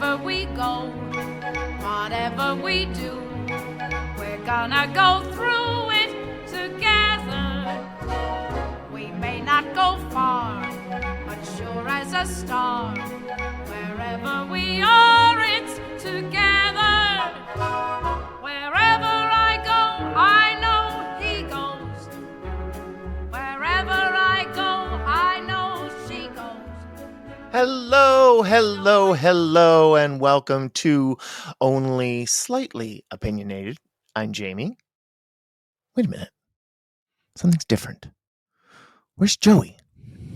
Wherever we go, whatever we do, we're gonna go through it together. We may not go far, but sure as a star. Wherever we are, it's together. Wherever I go, I know he goes. Wherever I go, I know she goes. Hello, hello, hello, and welcome to Only Slightly Opinionated. I'm Jamie. Wait a minute. Something's different. Where's Joey?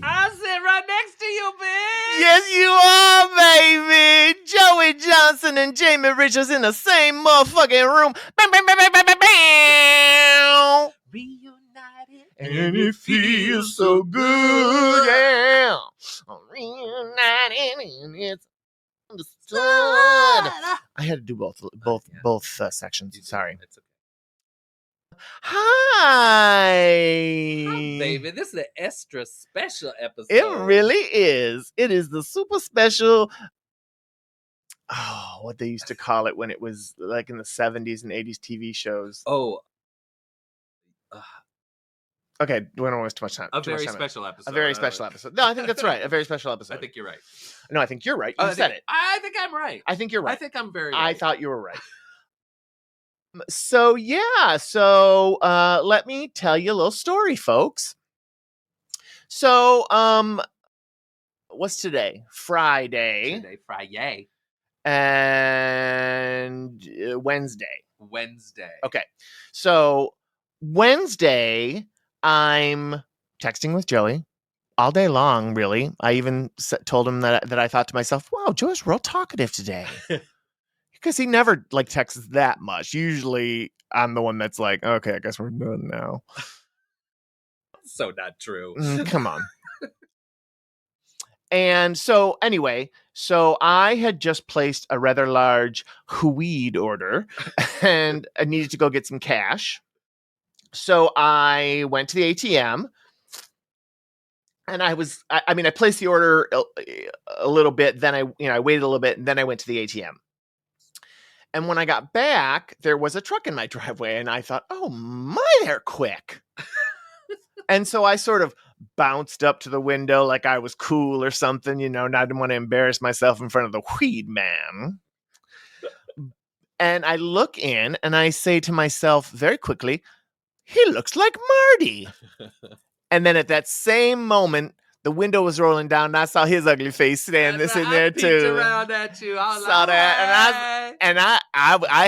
I sit right next to you, bitch. Yes, you are, baby! Joey Johnson and Jamie Richards in the same motherfucking room. Bam, bam, bam, bam, bam, bam, bam. Reunited. And it feels so good, yeah. Reunited and it's understood. I had to do both sections. Sorry. It's okay. Hi, Baby, this is an extra special episode. It really is. It is the super special. Oh, what they used to call it when it was like in the 70s and 80s TV shows. Oh, Okay, we don't waste too much time. a very special episode. A very special episode. No, I think that's right. A very special episode. I think you're right. No, I think you're right. You said it. I think I'm right. I think you're right. I think I'm very I right. thought you were right. So, yeah. So, let me tell you a little story, folks. So, what's today? Friday. Today, Friday. And Wednesday. Okay. So, Wednesday, I'm texting with Joey all day long, really. I even told him that I thought to myself, wow, Joey's real talkative today. Because he never texts that much. Usually I'm the one that's like, okay, I guess we're done now. So not true. Come on. And so anyway, I had just placed a rather large weed order and I needed to go get some cash. So I went to the ATM and I placed the order a little bit. Then I waited a little bit and then I went to the ATM. And when I got back, there was a truck in my driveway and I thought, oh my, they're quick. And so I sort of bounced up to the window like I was cool or something, and I didn't want to embarrass myself in front of the weed man. And I look in and I say to myself very quickly, he looks like Marty. And then at that same moment, the window was rolling down and I saw his ugly face standing in there too. Around at you. I saw like, that and I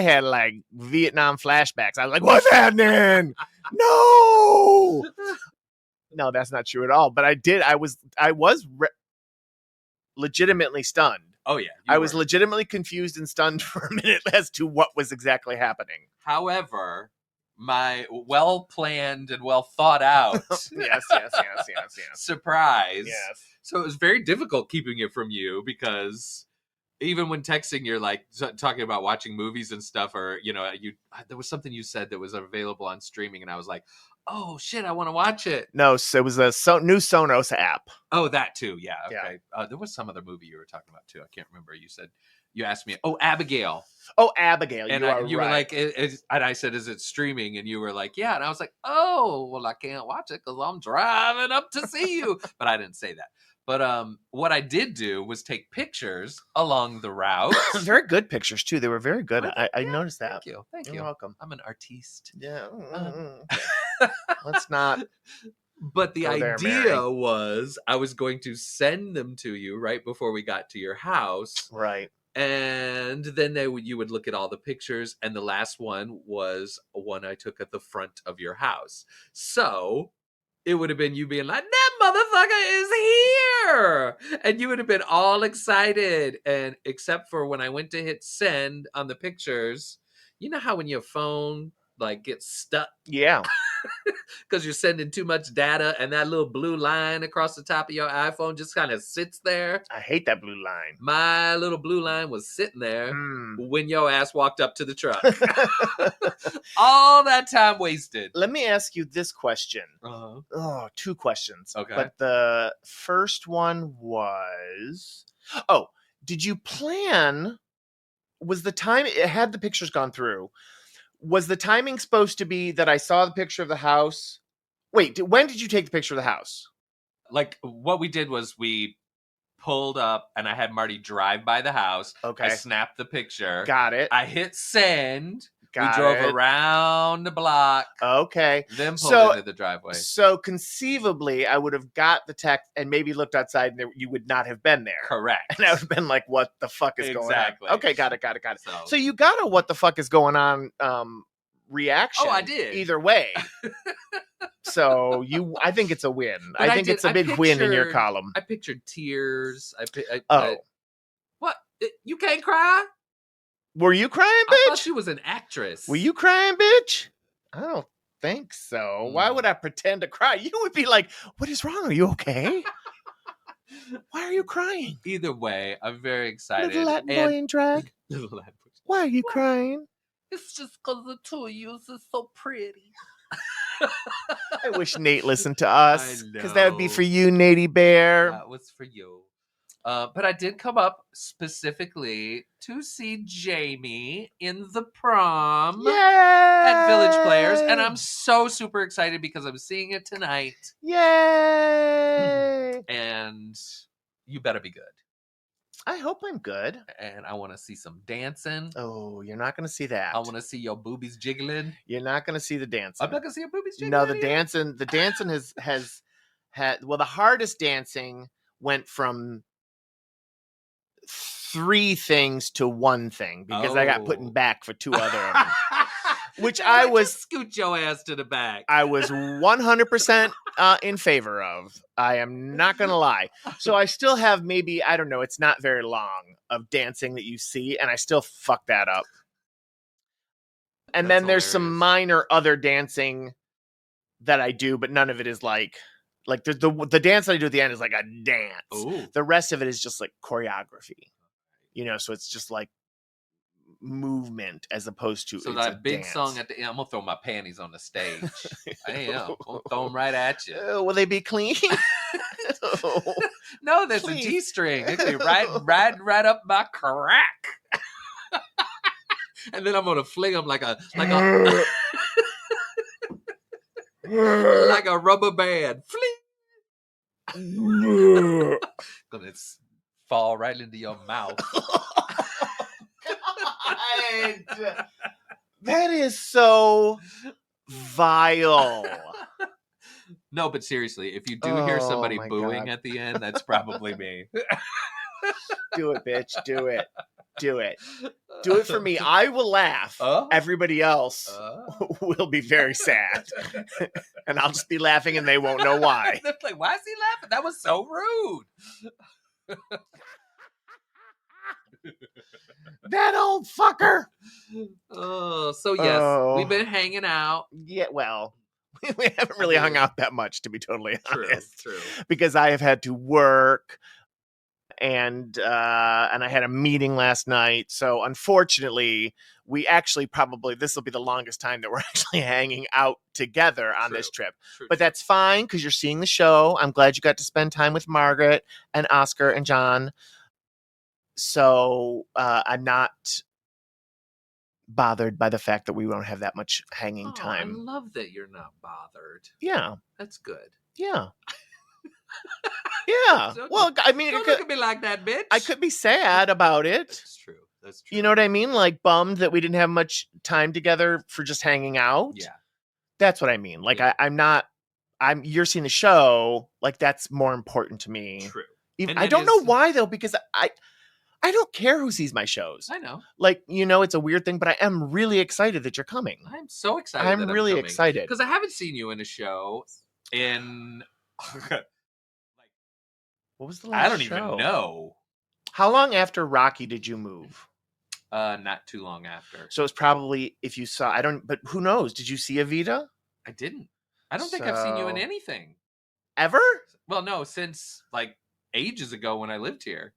had like Vietnam flashbacks. I was like, what's happening? No, that's not true at all. But I was legitimately stunned. Oh yeah, I was legitimately confused and stunned for a minute as to what was exactly happening. However, my well-planned and well-thought-out yes. surprise. Yes. So it was very difficult keeping it from you because even when texting, you're like talking about watching movies and stuff, or there was something you said that was available on streaming, and I was like, oh shit, I want to watch it. No, so it was a new Sonos app. Oh, that too. Yeah. Okay. Yeah. There was some other movie you were talking about too. I can't remember. You asked me. Oh, Abigail. Oh, Abigail. And you were right. like, and I said, is it streaming? And you were like, yeah. And I was like, oh, well, I can't watch it because I'm driving up to see you. But I didn't say that. But what I did do was take pictures along the route. Very good pictures too. They were very good. I noticed that. Thank you. You're welcome. I'm an artiste. Yeah. Let's not. But the idea was I was going to send them to you right before we got to your house. Right. And then you would look at all the pictures, and the last one was one I took at the front of your house. So it would have been you being like, that motherfucker is here! And you would have been all excited. And except for when I went to hit send on the pictures, you know how when your phone gets stuck? Yeah. Because you're sending too much data and that little blue line across the top of your iPhone just kind of sits there. I hate that blue line. My little blue line was sitting there when your ass walked up to the truck. All that time wasted. Let me ask you this question. Uh-huh. Oh, two questions. Okay. But the first one was, did you plan? Was the time had the pictures gone through? Was the timing supposed to be that I saw the picture of the house? Wait, when did you take the picture of the house? Like, what we did was we pulled up and I had Marty drive by the house. Okay. I snapped the picture. Got it. I hit send. We Got drove it. around the block. Okay. Then pulled into the driveway. So conceivably, I would have got the text and maybe looked outside and you would not have been there. Correct. And I would have been like, what the fuck is going on? Okay, got it. So you got a what the fuck is going on reaction. Oh, I did. Either way. So I think it's a win. But I think it's a big win in your column. I pictured tears. Oh. What? You can't cry? Were you crying, bitch? I thought she was an actress. Were you crying, bitch? I don't think so. Why would I pretend to cry? You would be like, what is wrong? Are you okay? Why are you crying? Either way, I'm very excited. Little Latin boy in drag. Little Latin boy. Why are you crying? It's just because the two of you is so pretty. I wish Nate listened to us. I Because that would be know. for you, Natey Bear. That was for you. But I did come up specifically to see Jamie in the prom Yay! at Village Players. And I'm so super excited because I'm seeing it tonight. Yay! And you better be good. I hope I'm good. And I want to see some dancing. Oh, you're not going to see that. I want to see your boobies jiggling. You're not going to see the dancing. I'm not going to see your boobies jiggling. No, the dancing has had, well, the hardest dancing went from 3 things to 1 thing because I got put in back for 2 other of them. Which I was scoot your ass to the back. I was 100% in favor of. I am not going to lie. So I still have maybe, I don't know, it's not very long of dancing that you see, and I still fuck that up. And then there's some minor other dancing that I do, but none of it is like the dance that I do at the end is like a dance. Ooh. The rest of it is just like choreography. So it's just like movement as opposed to so it's that a big dance. song at the end. I'm gonna throw my panties on the stage. I am. I'm throw them right at you. Will they be clean? No, there's Please. a G-string. It's be right up my crack. And then I'm gonna fling them like a like a rubber band. Fling. Gonna fall right into your mouth. God. That is so vile. No, but seriously, if you do hear somebody my booing God. at the end, that's probably me. Do it, bitch. Do it. Do it. Do it for me. I will laugh. Everybody else will be very sad. And I'll just be laughing and they won't know why. They're like, why is he laughing? That was so rude. That old fucker. Oh, so yes, we've been hanging out. Yeah, well, we haven't really hung out that much, to be totally honest. True. Because I have had to work, and I had a meeting last night. So unfortunately, we actually probably this will be the longest time that we're actually hanging out together on this trip. But that's fine because you're seeing the show. I'm glad you got to spend time with Margaret and Oscar and John. So I'm not bothered by the fact that we won't have that much hanging time. I love that you're not bothered. Yeah. That's good. Yeah. Yeah. Well, I mean, don't look at me like that, bitch. I could be sad about it. That's true. That's true. You know what I mean? Like bummed that we didn't have much time together for just hanging out. Yeah. That's what I mean. Like you're seeing the show. Like that's more important to me. True. I don't know why though, because I don't care who sees my shows. I know. Like, it's a weird thing, but I am really excited that you're coming. I'm so excited. I'm really excited. Because I haven't seen you in a show in what was the last I don't show? even know. How long after Rocky did you move? Not too long after. So it's probably if you saw but who knows? Did you see Evita? I didn't. I don't think I've seen you in anything. Ever? Well, no, since like ages ago when I lived here.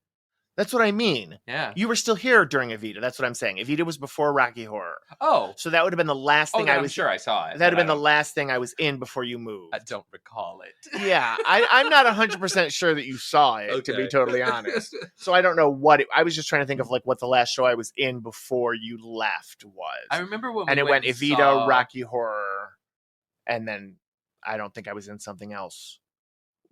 That's what I mean. Yeah. You were still here during Evita. That's what I'm saying. Evita was before Rocky Horror. Oh. So that would have been the last thing then I I'm was sure I saw it. That would have been but the last thing I was in before you moved. I don't recall it. Yeah, I'm not 100% sure that you saw it, to be Okay. totally honest. So I don't know what I was just trying to think of, like, what the last show I was in before you left was. I remember when and we it went and Evita, saw... Rocky Horror, and then I don't think I was in something else.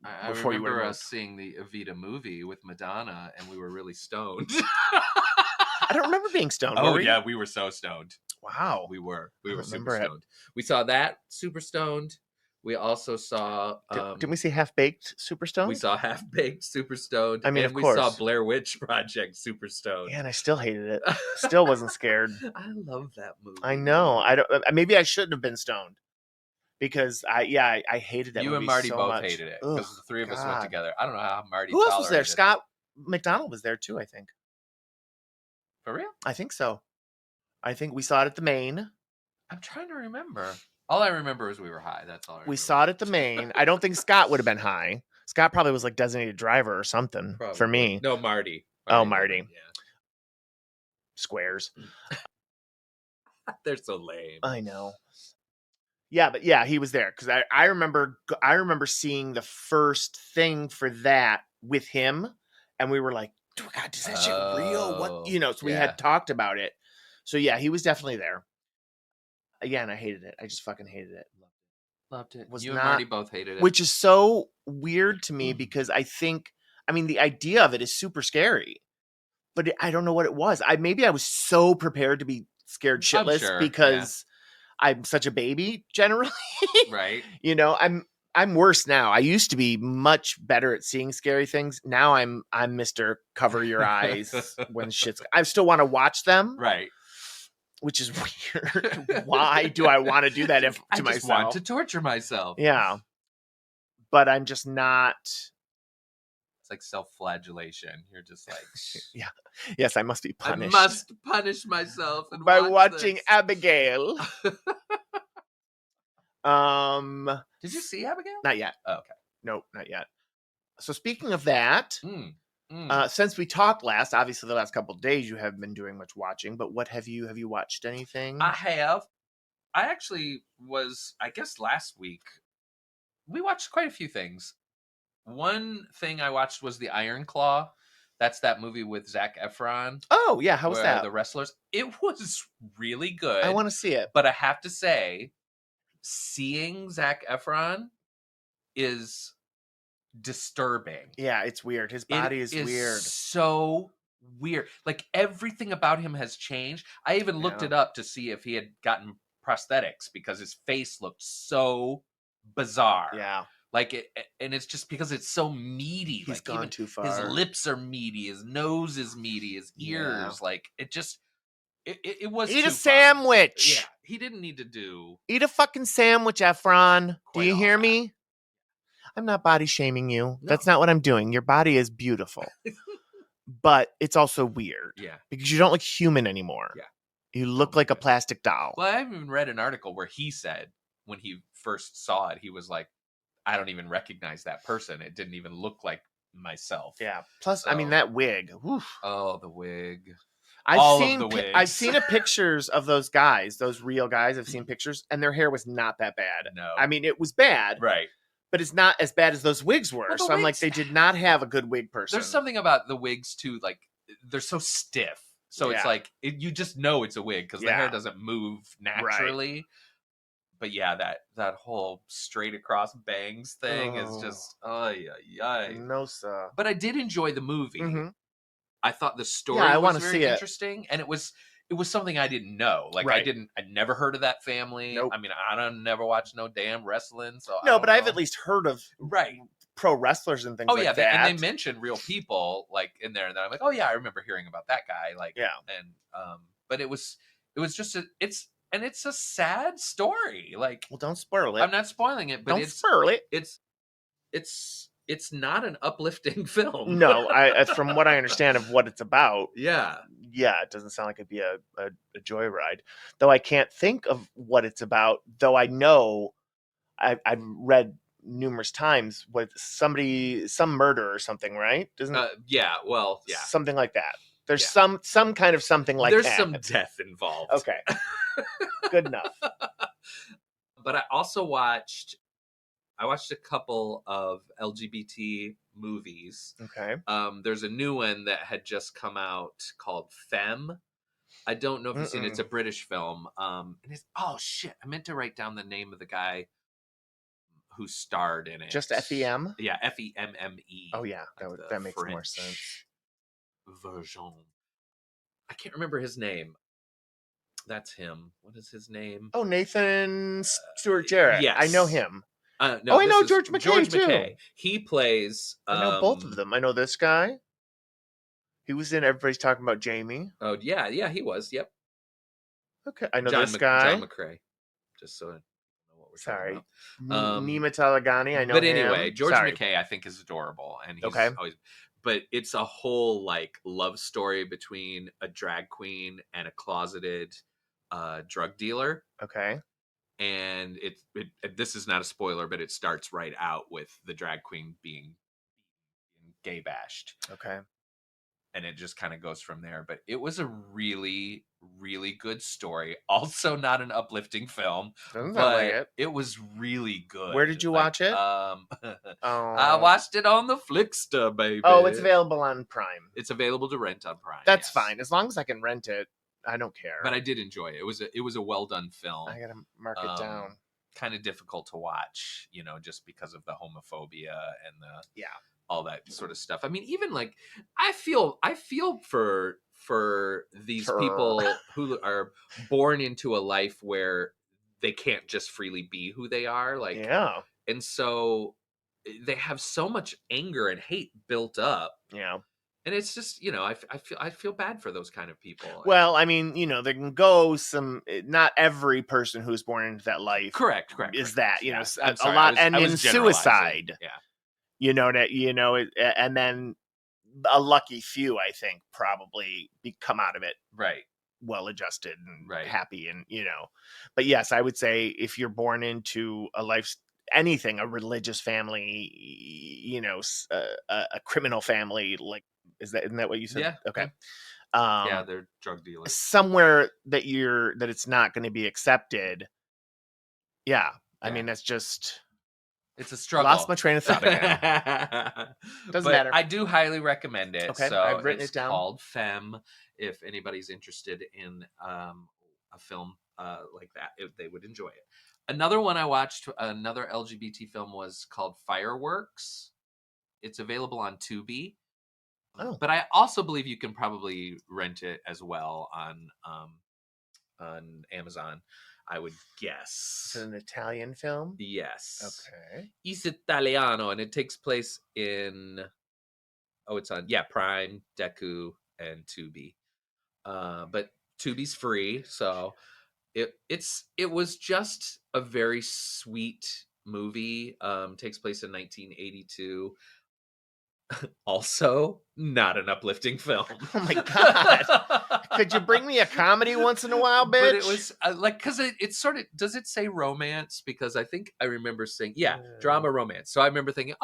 I before you remember were us seeing the Evita movie with Madonna, and we were really stoned. I don't remember being stoned. Oh were we? yeah, we were so stoned. Wow. We were don't super remember it. stoned. We saw that super stoned. We also saw Didn't we see Half Baked Super Stoned? we saw Half Baked super stoned. I mean, and of we saw course. Blair Witch Project super stoned. Yeah, and I still hated it. Still wasn't scared. I love that movie. I know. I don't. Maybe I shouldn't have been stoned because I hated that You movie and Marty so both much. hated it Ugh, because the three of us went God. together. I don't know how Marty. Who else was there? tolerated it. Scott McDonald was there too. I think. For real? I think so. I think we saw it at the Main. I'm trying to remember. All I remember is we were high. That's all I remember. We saw it at the Main. I don't think Scott would have been high. Scott probably was like designated driver or something for Probably. me. No, Marty. Oh, would have Marty. been, Yeah. Squares. They're so lame. I know. Yeah, but yeah, he was there because I remember seeing the first thing for that with him, and we were like, God, is that shit real? What So we yeah. had talked about it. So yeah, he was definitely there. Again, I hated it. I just fucking hated it. Loved it. Was You not- and Marty both hated it. Which is so weird to me because I mean, the idea of it is super scary, but I don't know what it was. Maybe I was so prepared to be scared I'm shitless sure, because I'm such a baby generally. right? I'm worse now. I used to be much better at seeing scary things. Now I'm Mr. Cover your eyes when shit's. I still want to watch them, Right. which is weird. Why do I want to do that to I just myself? want to torture myself. Yeah, but I'm just not. It's like self-flagellation. You're just like, Yeah. Yes, I must be punished. I must punish myself and by watch watching this. Abigail. Did you see Abigail? Not yet. Oh, okay. Nope, not yet. So speaking of that, Mm. since we talked last, obviously the last couple of days you haven't been doing much watching, but what have you watched anything? I have. I actually was, I guess last week, we watched quite a few things. One thing I watched was The Iron Claw. That's that movie with Zac Efron. Oh, yeah. How was where that? The wrestlers. It was really good. I want to see it. But I have to say, seeing Zac Efron is disturbing. Yeah, it's weird. His body is weird. So weird. Like everything about him has changed. I even looked it up to see if he had gotten prosthetics because his face looked so bizarre. Yeah. Like it, and it's just because it's so meaty. He's like gone even too far. His lips are meaty. His nose is meaty. His ears, like it just. It was Eat too a sandwich. Yeah, he didn't need to do. Eat a fucking sandwich, Efron. Do Quite you all hear that. me? I'm not body shaming you. That's not what I'm doing. Your body is beautiful. But it's also weird. Yeah. Because you don't look human anymore. Yeah. You look like a plastic doll. Well, I even read an article where he said when he first saw it, he was like, I don't even recognize that person. It didn't even look like myself. Yeah. Plus, I mean, So- that wig. Oof. Oh, the wig. I've All of seen the wigs. I've seen pictures of those guys, those real guys. I've seen pictures, and their hair was not that bad. No. I mean, it was bad, Right. but it's not as bad as those wigs were. Well, the So I'm like, wigs- they did not have a good wig person. There's something about the wigs too, like they're so stiff. So it's Yeah. like you just know it's a wig because the hair Yeah. doesn't move naturally. But yeah, that whole straight across bangs thing is Oh. just yeah. No, sir. But I did enjoy the movie. Mhm. I thought the story I was wanna very see it. interesting, and it was something I didn't know. Like Right. I'd never heard of that family. Nope. I mean, I don't never watched no damn wrestling. So I No, don't but I've know. at least heard of right. pro wrestlers and things Oh like yeah, that. and they mentioned real people like in there, and then I'm like, oh yeah, I remember hearing about that guy. Like, Yeah. and but it was just it's a sad story. Like, Well, don't spoil it. I'm not spoiling it, but Don't spoil it. it's not an uplifting film. No, from what I understand of what it's about, Yeah. yeah, it doesn't sound like it'd be a joyride. Though I can't think of what it's about. Though I know I've read numerous times with some murder or something, right? Doesn't yeah, well, yeah. something like that. There's Yeah. some kind of something like There's that. some death involved. Okay. Good enough. But I also watched a couple of LGBT movies. Okay. There's a new one that had just come out called Femme. I don't know if you've seen it. It's a British film. And it's, oh shit, I meant to write down the name of the guy who starred in it. Just FEM? Yeah, FEMME. Oh yeah, like that makes more French sense. version. I can't remember his name. That's him. What is his name? Oh, Nathan Stewart Jarrett. Yes. I know him. No, I know this is George McKay too. He plays. I know both of them. I know this guy. He was in Everybody's Talking About Jamie. Oh yeah, he was. Yep. Okay, I know this guy. John McCrae. Just so I know what we're Sorry. talking about. Nima Talagani. I know. But anyway, him. George Sorry. McKay I think is adorable, and he's okay. always. But it's a whole like love story between a drag queen and a closeted drug dealer. Okay. And this is not a spoiler, but it starts right out with the drag queen being gay bashed. Okay. And it just kind of goes from there. But it was a really, really good story. Also not an uplifting film. Doesn't but sound like it was really good. Where did you watch it? I watched it on the Flickster, baby. Oh, it's available on Prime. It's available to rent on Prime. That's fine. As long as I can rent it, I don't care. But I did enjoy it. It was a well done film. I gotta mark it down. Kind of difficult to watch, just because of the homophobia and the all that sort of stuff. I mean, even like I feel for these people who are born into a life where they can't just freely be who they are. Like, and so they have so much anger and hate built up. Yeah. And it's just, I feel bad for those kind of people. Well, I mean, there can go not every person who's born into that life. Correct. Is that, a lot end in suicide. Yeah. And then a lucky few, I think, probably come out of it. Right. Well-adjusted and happy and, But yes, I would say if you're born into a life, anything, a religious family, a criminal family, like, isn't that what you said? Yeah. Okay. Yeah, they're drug dealers. Somewhere that it's not going to be accepted. Yeah. I mean, that's just. It's a struggle. Lost my train of thought again. Doesn't matter. I do highly recommend it. Okay, so I've written it down. It's called Femme. If anybody's interested in a film like that, they would enjoy it. Another one I watched, another LGBT film, was called Fireworks. It's available on Tubi. Oh. But I also believe you can probably rent it as well on Amazon, I would guess. It's an Italian film? Yes. Okay. It's Italiano, and it takes place in... it's on, Prime, Deku, and Tubi. But Tubi's free, so it was just a very sweet movie. Takes place in 1982. Also, not an uplifting film. Oh my god! Could you bring me a comedy once in a while, bitch? But it was because it's sort of. Does it say romance? Because I think I remember saying drama romance. So I remember thinking,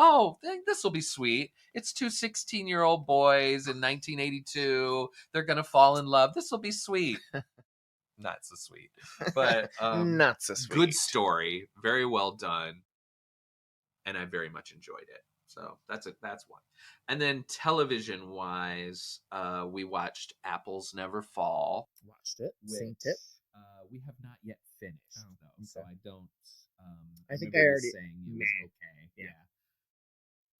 this will be sweet. It's two 16-year-old boys in 1982. They're gonna fall in love. This will be sweet. Not so sweet, but not so sweet. Good story, very well done, and I very much enjoyed it. So that's one. And then television wise, we watched Apples Never Fall. Watched it. Seen it. We have not yet finished though, okay. So I don't. I think I already saying it was okay. Yeah.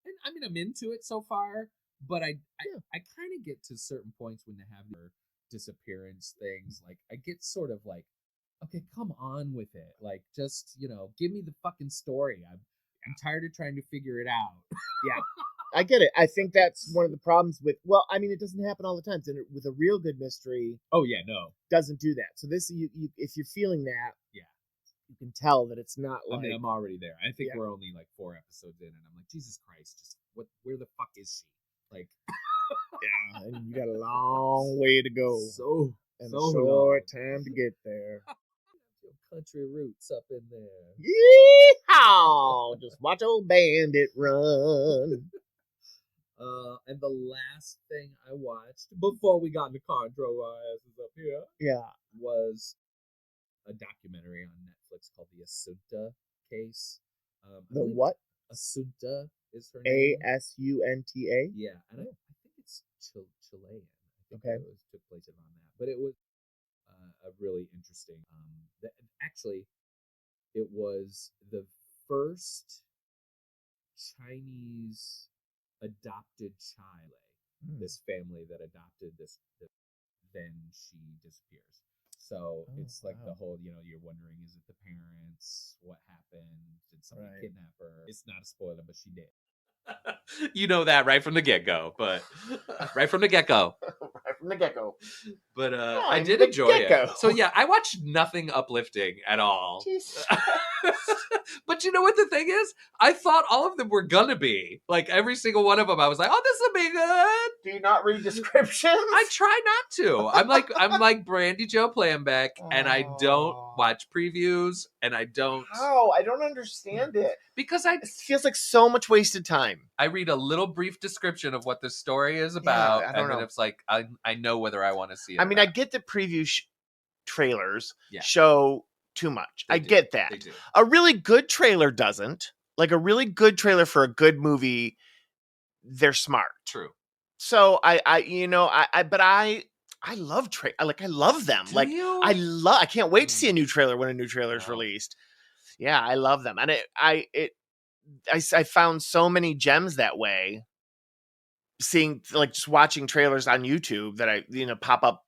And I mean, I'm into it so far, but I kind of get to certain points when they have their disappearance things. Like I get sort of like, okay, come on with it. Like just give me the fucking story. I'm tired of trying to figure it out. Yeah, I get it. I think that's one of the problems with. Well, I mean, it doesn't happen all the time. And with a real good mystery, doesn't do that. So this, you if you're feeling that, you can tell that it's not like. I mean, I'm already there. I think we're only like 4 episodes in, and I'm like, Jesus Christ, just where the fuck is she? Like, and you got a long way to go. And a short time to get there. Country roots up in there. Yeah. Oh, just watch old Bandit run. And the last thing I watched before we got in the car and drove our asses up here Yeah. was a documentary on Netflix called The Asunta Case. I The believe what? Asunta is her name. Asunta? Yeah, and I think it's Chilean. I think Okay. it took place around that, but it was a really interesting. Actually, it was the first Chinese adopted child. This family that adopted this, then she disappears. So it's like the whole, you're wondering, is it the parents? What happened? Did somebody kidnap her? It's not a spoiler, but she did. You know that right from the get-go, but right from the get-go. Right from the get-go. But I did enjoy it. So yeah, I watched nothing uplifting at all. But you know what the thing is? I thought all of them were gonna be. Like every single one of them, I was like, oh, this will be good. Do you not read descriptions? I try not to. I'm like Brandy Joe Playback, and I don't watch previews, and I don't. How? I don't understand it. Because It feels like so much wasted time. I read a little brief description of what the story is about, I don't know. then it's like I know whether I want to see it. I mean, I get that preview trailers Yeah. show too much. I get that. They do. A really good trailer doesn't. Like a really good trailer for a good movie, they're smart. True. So I love I love them. Do you? I can't wait to see a new trailer when a new trailer is released. Yeah, I love them. And I found so many gems that way. Seeing, like, just watching trailers on YouTube that I pop up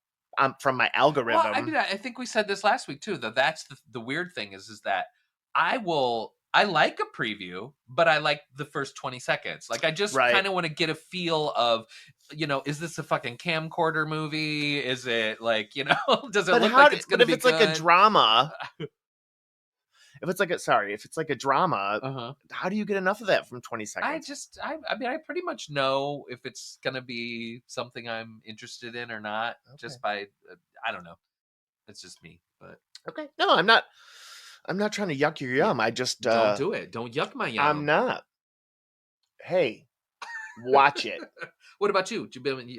from my algorithm. Well, I mean, I think we said this last week too. That's the weird thing is that I like a preview, but I like the first 20 seconds. Like I just kind of want to get a feel of, is this a fucking camcorder movie? Is it like, does it look like it's going to be good? But if it's like a drama, if it's like a drama, how do you get enough of that from 20 seconds? I mean, I pretty much know if it's going to be something I'm interested in or not, just by, I don't know. It's just me, but. Okay. No, I'm not trying to yuck your yum. I just. Don't do it. Don't yuck my yum. I'm not. Hey, watch it. What about you?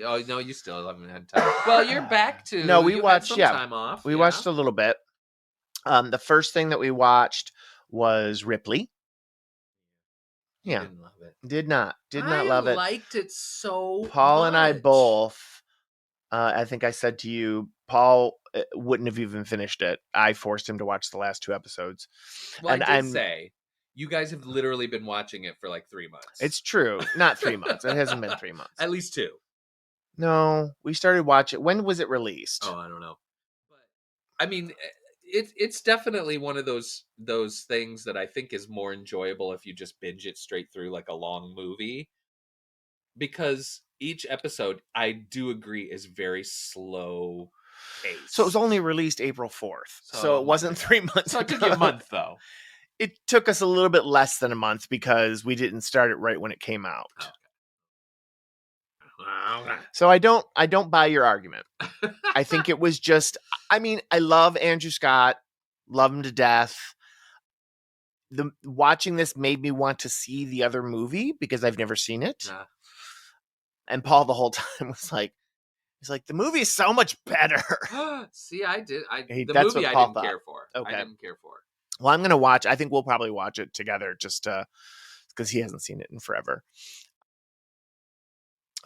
Oh, no, you still haven't had time. Well, you're back to. No, we watched, time off. We watched a little bit. The first thing that we watched was Ripley. Yeah. Didn't love it. Did not love it. I liked it so Paul much. and I both, I think I said to you, Paul wouldn't have even finished it. I forced him to watch the last 2 episodes. Well, and I did say, you guys have literally been watching it for like 3 months. It's true. Not 3 months. It hasn't been 3 months. At least 2. No, we started watching. When was it released? Oh, I don't know. But I mean, it's definitely one of those things that I think is more enjoyable if you just binge it straight through like a long movie. Because each episode, I do agree, is very slow paced. So it was only released April 4th. So it wasn't 3 months. So it took you a month, though. It took us a little bit less than a month because we didn't start it right when it came out. Okay. So I don't buy your argument. I think it was just, I mean, I love Andrew Scott, love him to death. Watching this made me want to see the other movie because I've never seen it. Nah. And Paul the whole time was like, he's like, the movie is so much better. See, I did. The that's movie what I Paul didn't thought. care for. Okay. I didn't care for. Well, I'm going to watch. I think we'll probably watch it together just because he hasn't seen it in forever.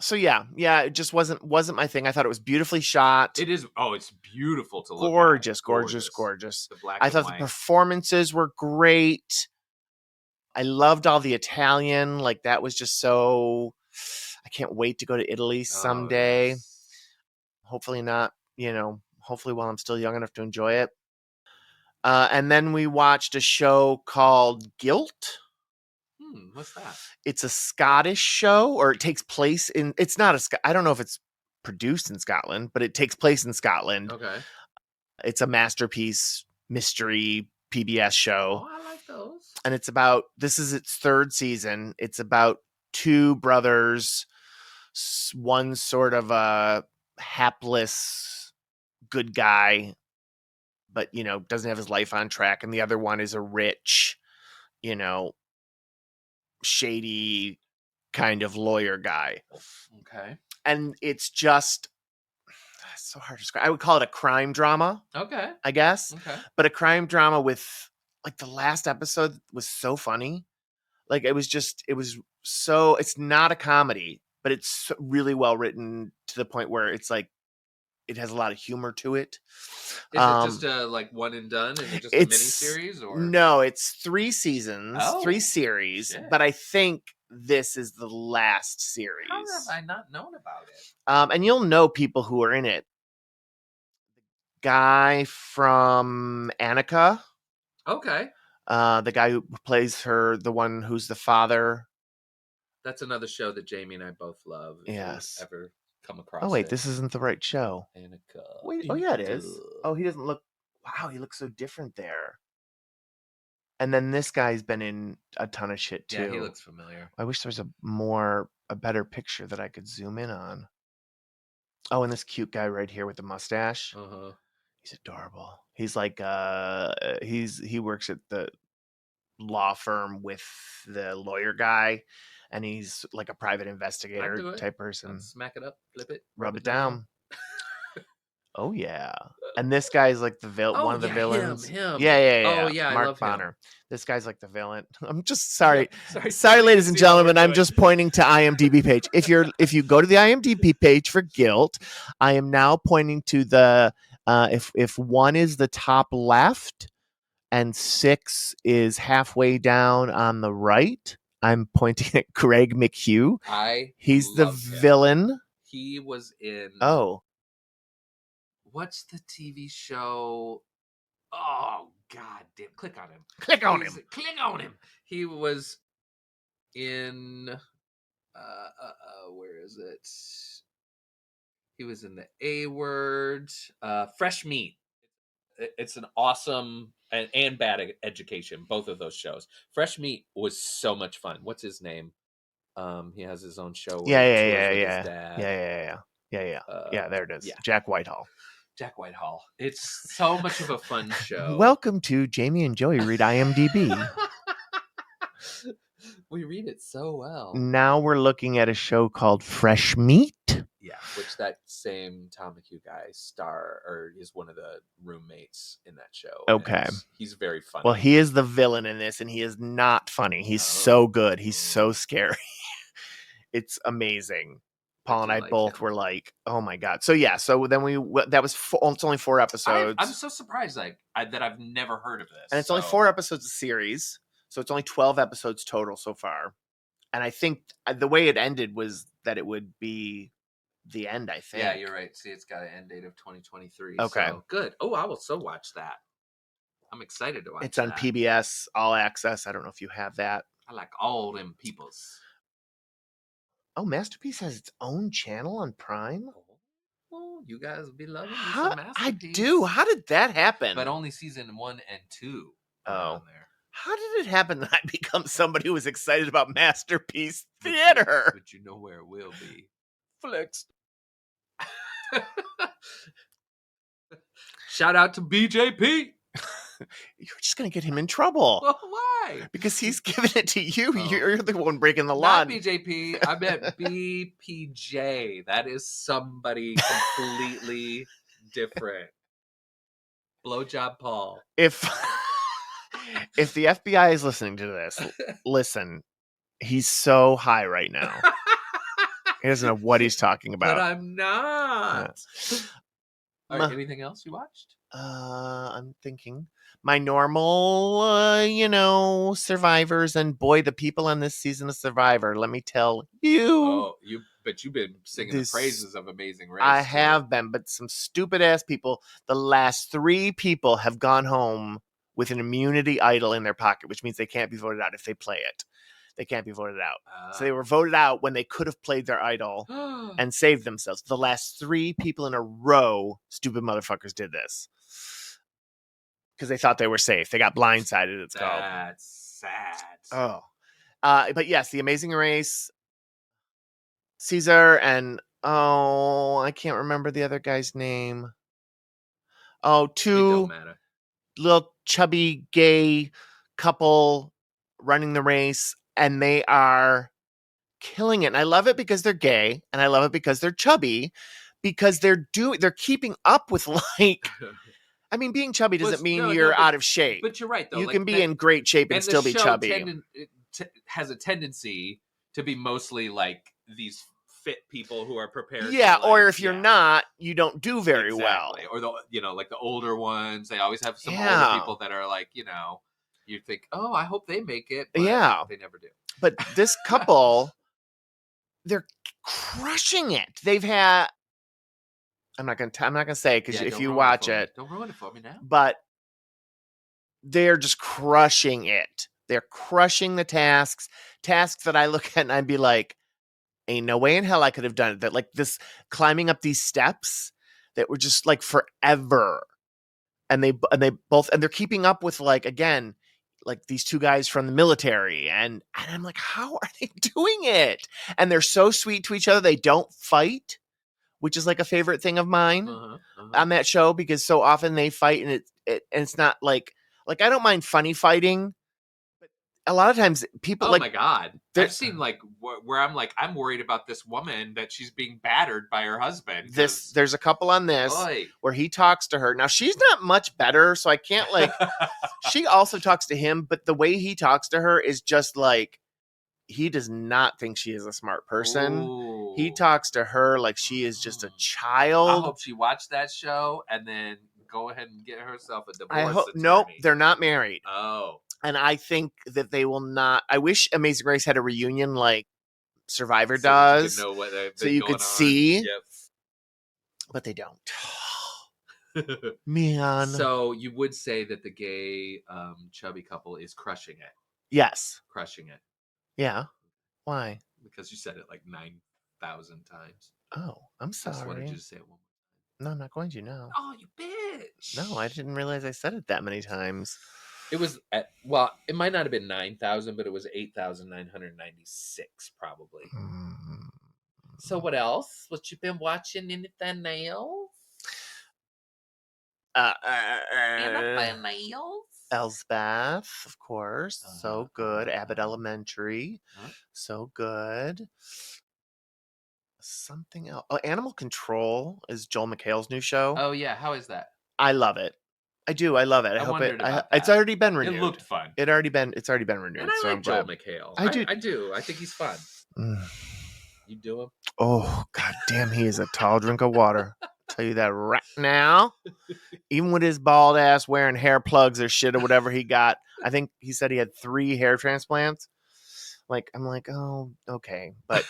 So yeah, it just wasn't my thing. I thought it was beautifully shot. It is. Oh, it's beautiful to look gorgeous, at. Gorgeous. The black I and thought white. the performances were great. I loved all the Italian. Like that was just so. I can't wait to go to Italy someday. Yes. Hopefully not. Hopefully while I'm still young enough to enjoy it. And then we watched a show called Guilt. What's that? It's a Scottish show, or it takes place in. It's not I don't know if it's produced in Scotland, but it takes place in Scotland. Okay. It's a masterpiece mystery PBS show. Oh, I like those. And it's about. This is its 3rd season. It's about 2 brothers. One sort of a hapless good guy, but doesn't have his life on track, and the other one is a rich you know, shady kind of lawyer guy. Okay. And it's just so hard to describe. I would call it a crime drama, Okay. I guess. Okay. But a crime drama with, like, the last episode was so funny. Like, it was so, it's not a comedy, but it's really well written to the point where it's like, it has a lot of humor to it. Is it just a like one and done? Is it just a mini series or no? It's 3 seasons, Oh, 3 series, shit. but I think this is the last series. How have I not known about it? And you'll know people who are in it. Guy from Annika, Okay. the guy who plays her, the one who's the father. That's another show that Jamie and I both love. If Yes. you've ever come across Oh wait, it. this isn't the right show. Annika. Wait, oh yeah, it is. Oh, he doesn't look. Wow, he looks so different there. And then this guy's been in a ton of shit too. Yeah, he looks familiar. I wish there was a better picture that I could zoom in on. Oh, and this cute guy right here with the mustache. Uh-huh. He's adorable. He's like he works at the law firm with the lawyer guy, and he's like a private investigator type person. Smack it up, flip it, Rub it down. Oh yeah. And this guy's like the one of the villains. Him. Yeah. Oh yeah, Mark I love Bonner. him. This guy's like the villain. I'm just sorry. Yeah, sorry, ladies and gentlemen. I'm just pointing to IMDb page. If you go to the IMDb page for Guilt, I am now pointing to the if 1 is the top left and 6 is halfway down on the right, I'm pointing at Greg McHugh. He's the villain. He was in what's the TV show? Oh god damn! Click on him. Click on him. Click on him. He was in where is it? He was in the A Word, Fresh Meat. It's an awesome and Bad Education, both of those shows. Fresh Meat was so much fun. What's his name? He has his own show where he tours with his dad. Yeah, there it is. Yeah. Jack Whitehall. Jack Whitehall. It's so much of a fun show. Welcome to Jamie and Joey Read IMDb. We read it so well. Now we're looking at a show called Fresh Meat. Yeah, which that same Tom McHugh guy is one of the roommates in that show. Okay. He's very funny. Well, he is the villain in this, and he is not funny. He's so good. He's so scary. It's amazing. Paul and I both were like, "Oh my god!" So yeah, so then it's only 4 episodes. I'm so surprised, that I've never heard of this. And it's only 4 episodes a series, so it's only 12 episodes total so far. And I think the way it ended was that it would be the end. I think. Yeah, you're right. See, it's got an end date of 2023. Okay, so good. Oh, I will so watch that. I'm excited to watch. It's on PBS All Access. I don't know if you have that. I like all them peoples. Oh, Masterpiece has its own channel on Prime? Oh, you guys be loving some Masterpiece. I do. How did that happen? But only season 1 and 2 are on there. How did it happen that I become somebody who was excited about Masterpiece Theater? But you know where it will be. Flexed. Shout out to BJP. You're just going to get him in trouble. Well, why? Because he's giving it to you. Oh. You're the one breaking the law. Not BJP. I meant BPJ. That is somebody completely different. Blowjob Paul. If the FBI is listening to this, listen. He's so high right now. He doesn't know what he's talking about. But I'm not. All right, anything else you watched? I'm thinking my normal, Survivors, and boy, the people on this season of Survivor. Let me tell you. Oh, but you've been singing the praises of Amazing Race. I have been, but some stupid ass people. The last 3 people have gone home with an immunity idol in their pocket, which means they can't be voted out if they play it. They can't be voted out. So they were voted out when they could have played their idol and saved themselves. The last 3 people in a row, stupid motherfuckers, did this. Because they thought they were safe. They got blindsided, it's called. That's sad. Oh. But yes, The Amazing Race, Caesar, and I can't remember the other guy's name. Oh, 2 It don't matter. little chubby gay couple running the race, and they are killing it. And I love it because they're gay, and I love it because they're chubby, because they're keeping up with like. I mean, being chubby doesn't mean you're out of shape. But you're right, though. You like, can be in great shape and still be chubby. Has a tendency to be mostly like these fit people who are prepared. Yeah, to, like, or if you're not, you don't do very well. Or like the older ones, they always have some older Yeah. people that are like, you think, oh, I hope they make it. But Yeah. they never do. But this couple, they're crushing it. They've had. I'm not gonna say because if you watch it, don't ruin it for me now. But they're just crushing it. They're crushing the tasks that I look at and I'd be like, ain't no way in hell I could have done it. That like this climbing up these steps that were just like forever, and they're keeping up with like again. Like these two guys from the military, and I'm like, how are they doing it? And they're so sweet to each other. They don't fight, which is like a favorite thing of mine on that show, because so often they fight and and it's not like I don't mind funny fighting, but a lot of times people my God, I've seen like where I'm like, I'm worried about this woman that she's being battered by her husband. There's a couple on this where he talks to her. Now she's not much better, so I can't like. She also talks to him, but the way he talks to her is just like he does not think she is a smart person. Ooh. He talks to her like she is just a child. I hope she watched that show and then go ahead and get herself a divorce attorney. Nope, they're not married. Oh. And I think that they will not. I wish Amazing Race had a reunion like Survivor does, so you could see. Yep. But they don't. Man. So you would say that the gay chubby couple is crushing it. Yes. Crushing it. Yeah. Why? Because you said it like 9,000 times. Oh, I'm sorry. I just wanted you to say it one more time. No, I'm not going to now. Oh, you bitch. No, I didn't realize I said it that many times. It was it might not have been 9,000, but it was 8,996 probably. So what else? What you been watching? Anything else? Anything else? Elsbeth, of course. So good. Abbott Elementary. So good. Something else. Oh, Animal Control is Joel McHale's new show. Oh yeah, how is that? I love it. I do. I love it. I hope it's already been renewed. It looked fun. It's already been renewed. And I like Joel McHale. I do. I think he's fun. You do him? Oh, god damn, he is a tall drink of water. I'll tell you that right now. Even with his bald ass wearing hair plugs or shit or whatever he got. I think he said he had 3 hair transplants. Like, I'm like, oh, okay. But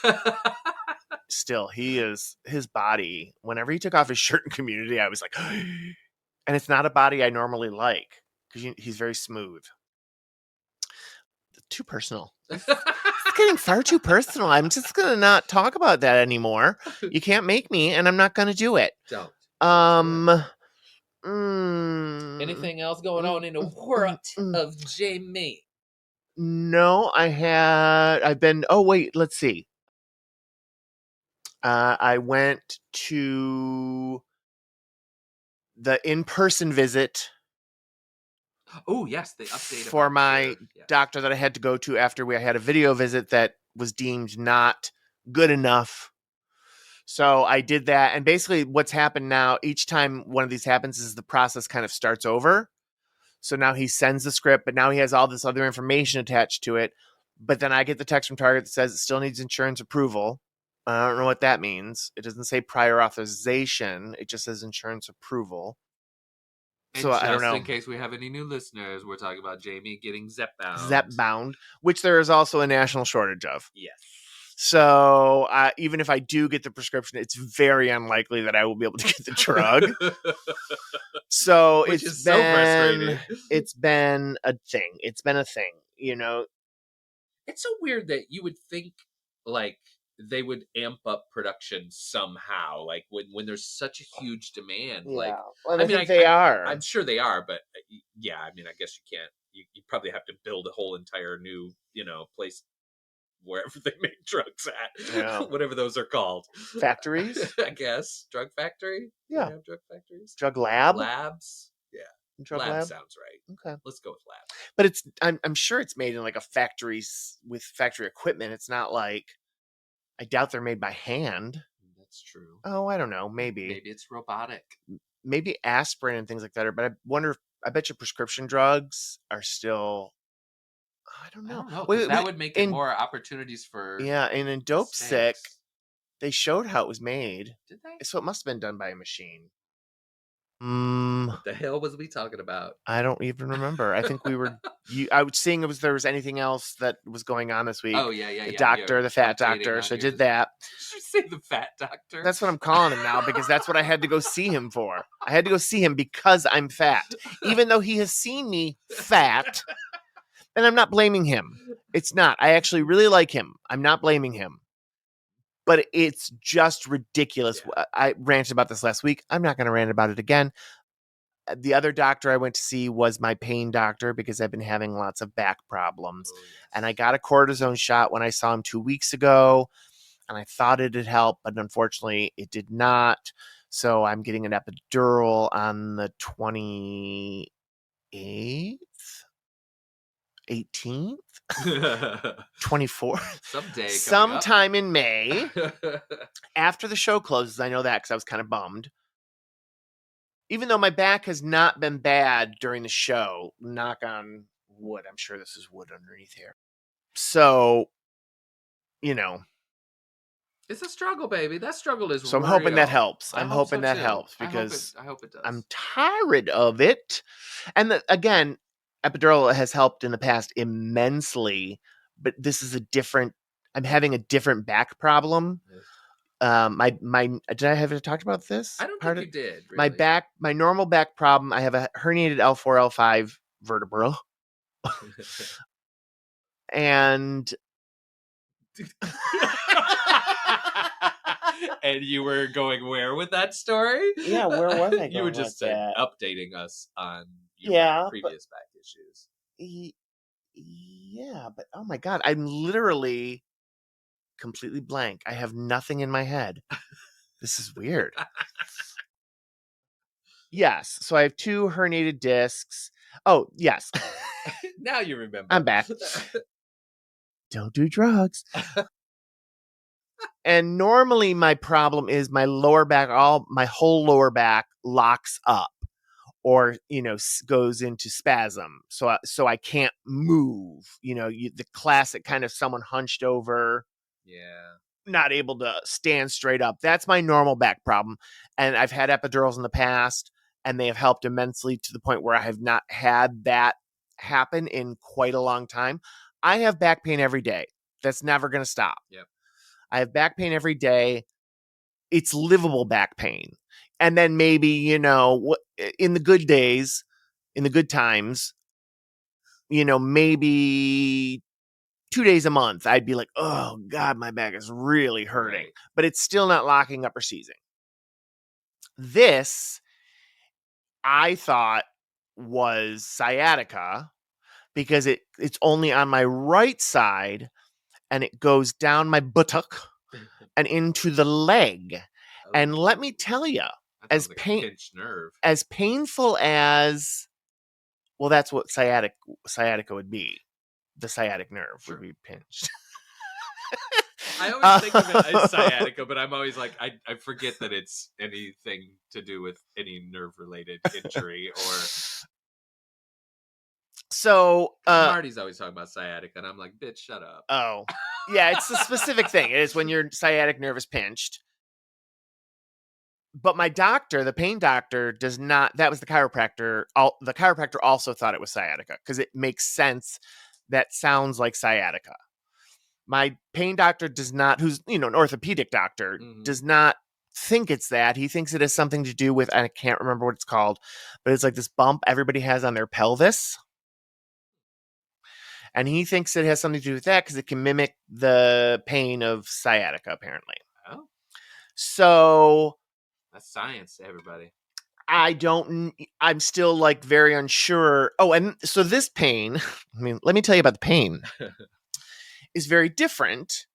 still, his body, whenever he took off his shirt in Community, I was like, and it's not a body I normally like because he's very smooth. Too personal. It's getting far too personal. I'm just going to not talk about that anymore. You can't make me, and I'm not going to do it. Don't. Anything else going on in the world of Jamie? No, I've been, oh wait, let's see. I went to the in-person visit. Oh yes, they updated for my doctor that I had to go to after I had a video visit that was deemed not good enough. So I did that, and basically what's happened now, each time one of these happens is the process kind of starts over. So now he sends the script, but now he has all this other information attached to it. But then I get the text from Target that says it still needs insurance approval. I don't know what that means. It doesn't say prior authorization. It just says insurance approval. And so I don't know. In case we have any new listeners, we're talking about Jamie getting Zep-bound. Zep-bound, which there is also a national shortage of. Yes. So even if I do get the prescription, it's very unlikely that I will be able to get the drug. So which is so frustrating. It's been a thing. You know. It's so weird that you would think like they would amp up production somehow, like when there's such a huge demand. Yeah. Like, well, I think they are. I'm sure they are, but yeah, I mean, I guess you can't. You probably have to build a whole entire new, place wherever they make drugs at, whatever those are called. Factories, I guess. Drug factory. Yeah, have drug factories. Drug labs. Yeah. Drug Lab lab? sounds right. Okay. Let's go with lab. But I'm sure it's made in like a factory with factory equipment. It's not like, I doubt they're made by hand. That's true. Oh, I don't know. Maybe it's robotic. Maybe aspirin and things like that are, but I wonder, I bet you prescription drugs are still, I don't I know. don't know, because that would make it more opportunities for Yeah, and in Dope Sick, mistakes. they showed how it was made. Did they? So it must have been done by a machine. What the hell was we talking about? I don't even remember. I think we were. I was seeing if there was anything else that was going on this week. Oh yeah. The doctor, the fat doctor. So I did that. Did you say the fat doctor? That's what I'm calling him now because that's what I had to go see him for. I had to go see him because I'm fat, even though he has seen me fat. And I'm not blaming him. It's not. I actually really like him. I'm not blaming him. But it's just ridiculous. Yeah. I ranted about this last week. I'm not going to rant about it again. The other doctor I went to see was my pain doctor because I've been having lots of back problems. Oh, yes. And I got a cortisone shot when I saw him 2 weeks ago. And I thought it'd help, but unfortunately it did not. So I'm getting an epidural on the 28th, 18th, 24th. Sometime in May. After the show closes, I know that because I was kind of bummed. Even though my back has not been bad during the show, knock on wood. I'm sure this is wood underneath here. So, it's a struggle, baby. That struggle is so I'm hoping that helps. I hope so too. Helps because I hope it does. I'm tired of it. And again, epidural has helped in the past immensely, but this is I'm having a different back problem. My did I have talked about this? I don't think you did. Really. My my normal back problem. I have a herniated L4, L5 vertebra, and and you were going where with that story? Yeah, where was I going? You were just that? Updating us on your previous back issues. Yeah, but oh my god, I'm literally completely blank. I have nothing in my head. This is weird. Yes, so I have 2 herniated discs. Oh, yes. Now you remember. I'm back. Don't do drugs. And normally my problem is my lower back, my whole lower back locks up or, goes into spasm. So I can't move, the classic kind of someone hunched over. Yeah. Not able to stand straight up. That's my normal back problem. And I've had epidurals in the past and they have helped immensely to the point where I have not had that happen in quite a long time. I have back pain every day. That's never going to stop. Yep. I have back pain every day. It's livable back pain. And then maybe, in the good days, in the good times, maybe 2 days a month, I'd be like, oh God, my back is really hurting, but it's still not locking up or seizing. This, I thought, was sciatica because it's only on my right side and it goes down my buttock and into the leg. Oh. And let me tell you, as pinched nerve, as painful as, well, that's what sciatica would be. The sciatic nerve would be pinched. I always think of it as sciatica, but I'm always like, I forget that it's anything to do with any nerve-related injury or... So, Marty's always talking about sciatica, and I'm like, bitch, shut up. Oh. Yeah, it's a specific thing. It is when your sciatic nerve is pinched. But my doctor, the pain doctor, does not... That was the chiropractor. The chiropractor also thought it was sciatica because it makes sense. That sounds like sciatica. My pain doctor does not, who's, an orthopedic doctor, does not think it's that. He thinks it has something to do with, I can't remember what it's called, but it's like this bump everybody has on their pelvis. And he thinks it has something to do with that because it can mimic the pain of sciatica, apparently. Oh. So. That's science, everybody. I'm still like very unsure. Oh, and so this pain, let me tell you about the pain, is very different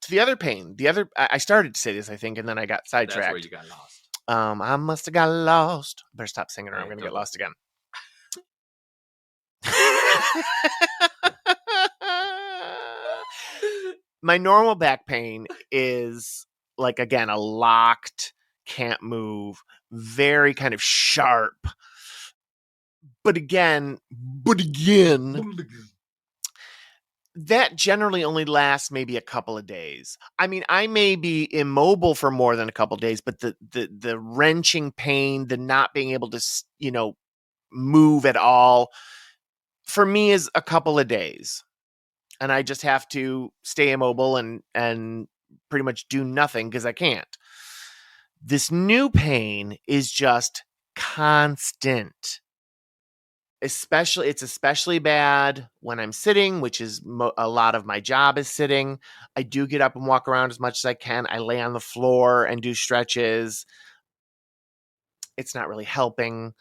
to the other pain. I started to say this, I think, and then I got sidetracked. That's where you got lost. I must have got lost. Better stop singing or I'm going to get lost again. My normal back pain is like, again, a locked, can't move, very kind of sharp. But again, that generally only lasts maybe a couple of days. I mean, I may be immobile for more than a couple of days, but the wrenching pain, the not being able to, move at all, for me is a couple of days. And I just have to stay immobile and pretty much do nothing because I can't. This new pain is just constant. It's especially bad when I'm sitting, which is a lot of my job is sitting. I do get up and walk around as much as I can. I lay on the floor and do stretches. It's not really helping.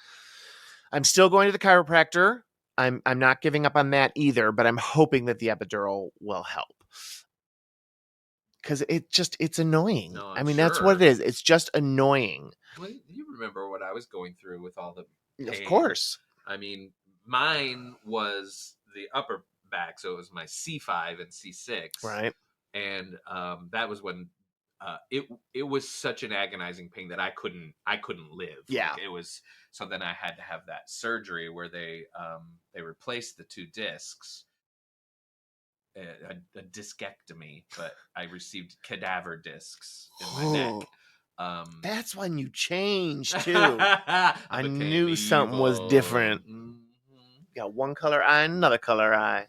I'm still going to the chiropractor. I'm not giving up on that either, but I'm hoping that the epidural will help. Because it's annoying. No, I mean, that's what it is. It's just annoying. Well, you remember what I was going through with all the pain. Of course. I mean, mine was the upper back, so it was my C5 and C6. Right. And that was when it was such an agonizing pain that I couldn't live. Yeah. Like, it was, so then I had to have that surgery where they replaced the 2 discs. A discectomy, but I received cadaver discs in my neck. That's when you changed too. I became knew something was different. Mhm. Got one color eye, another color eye.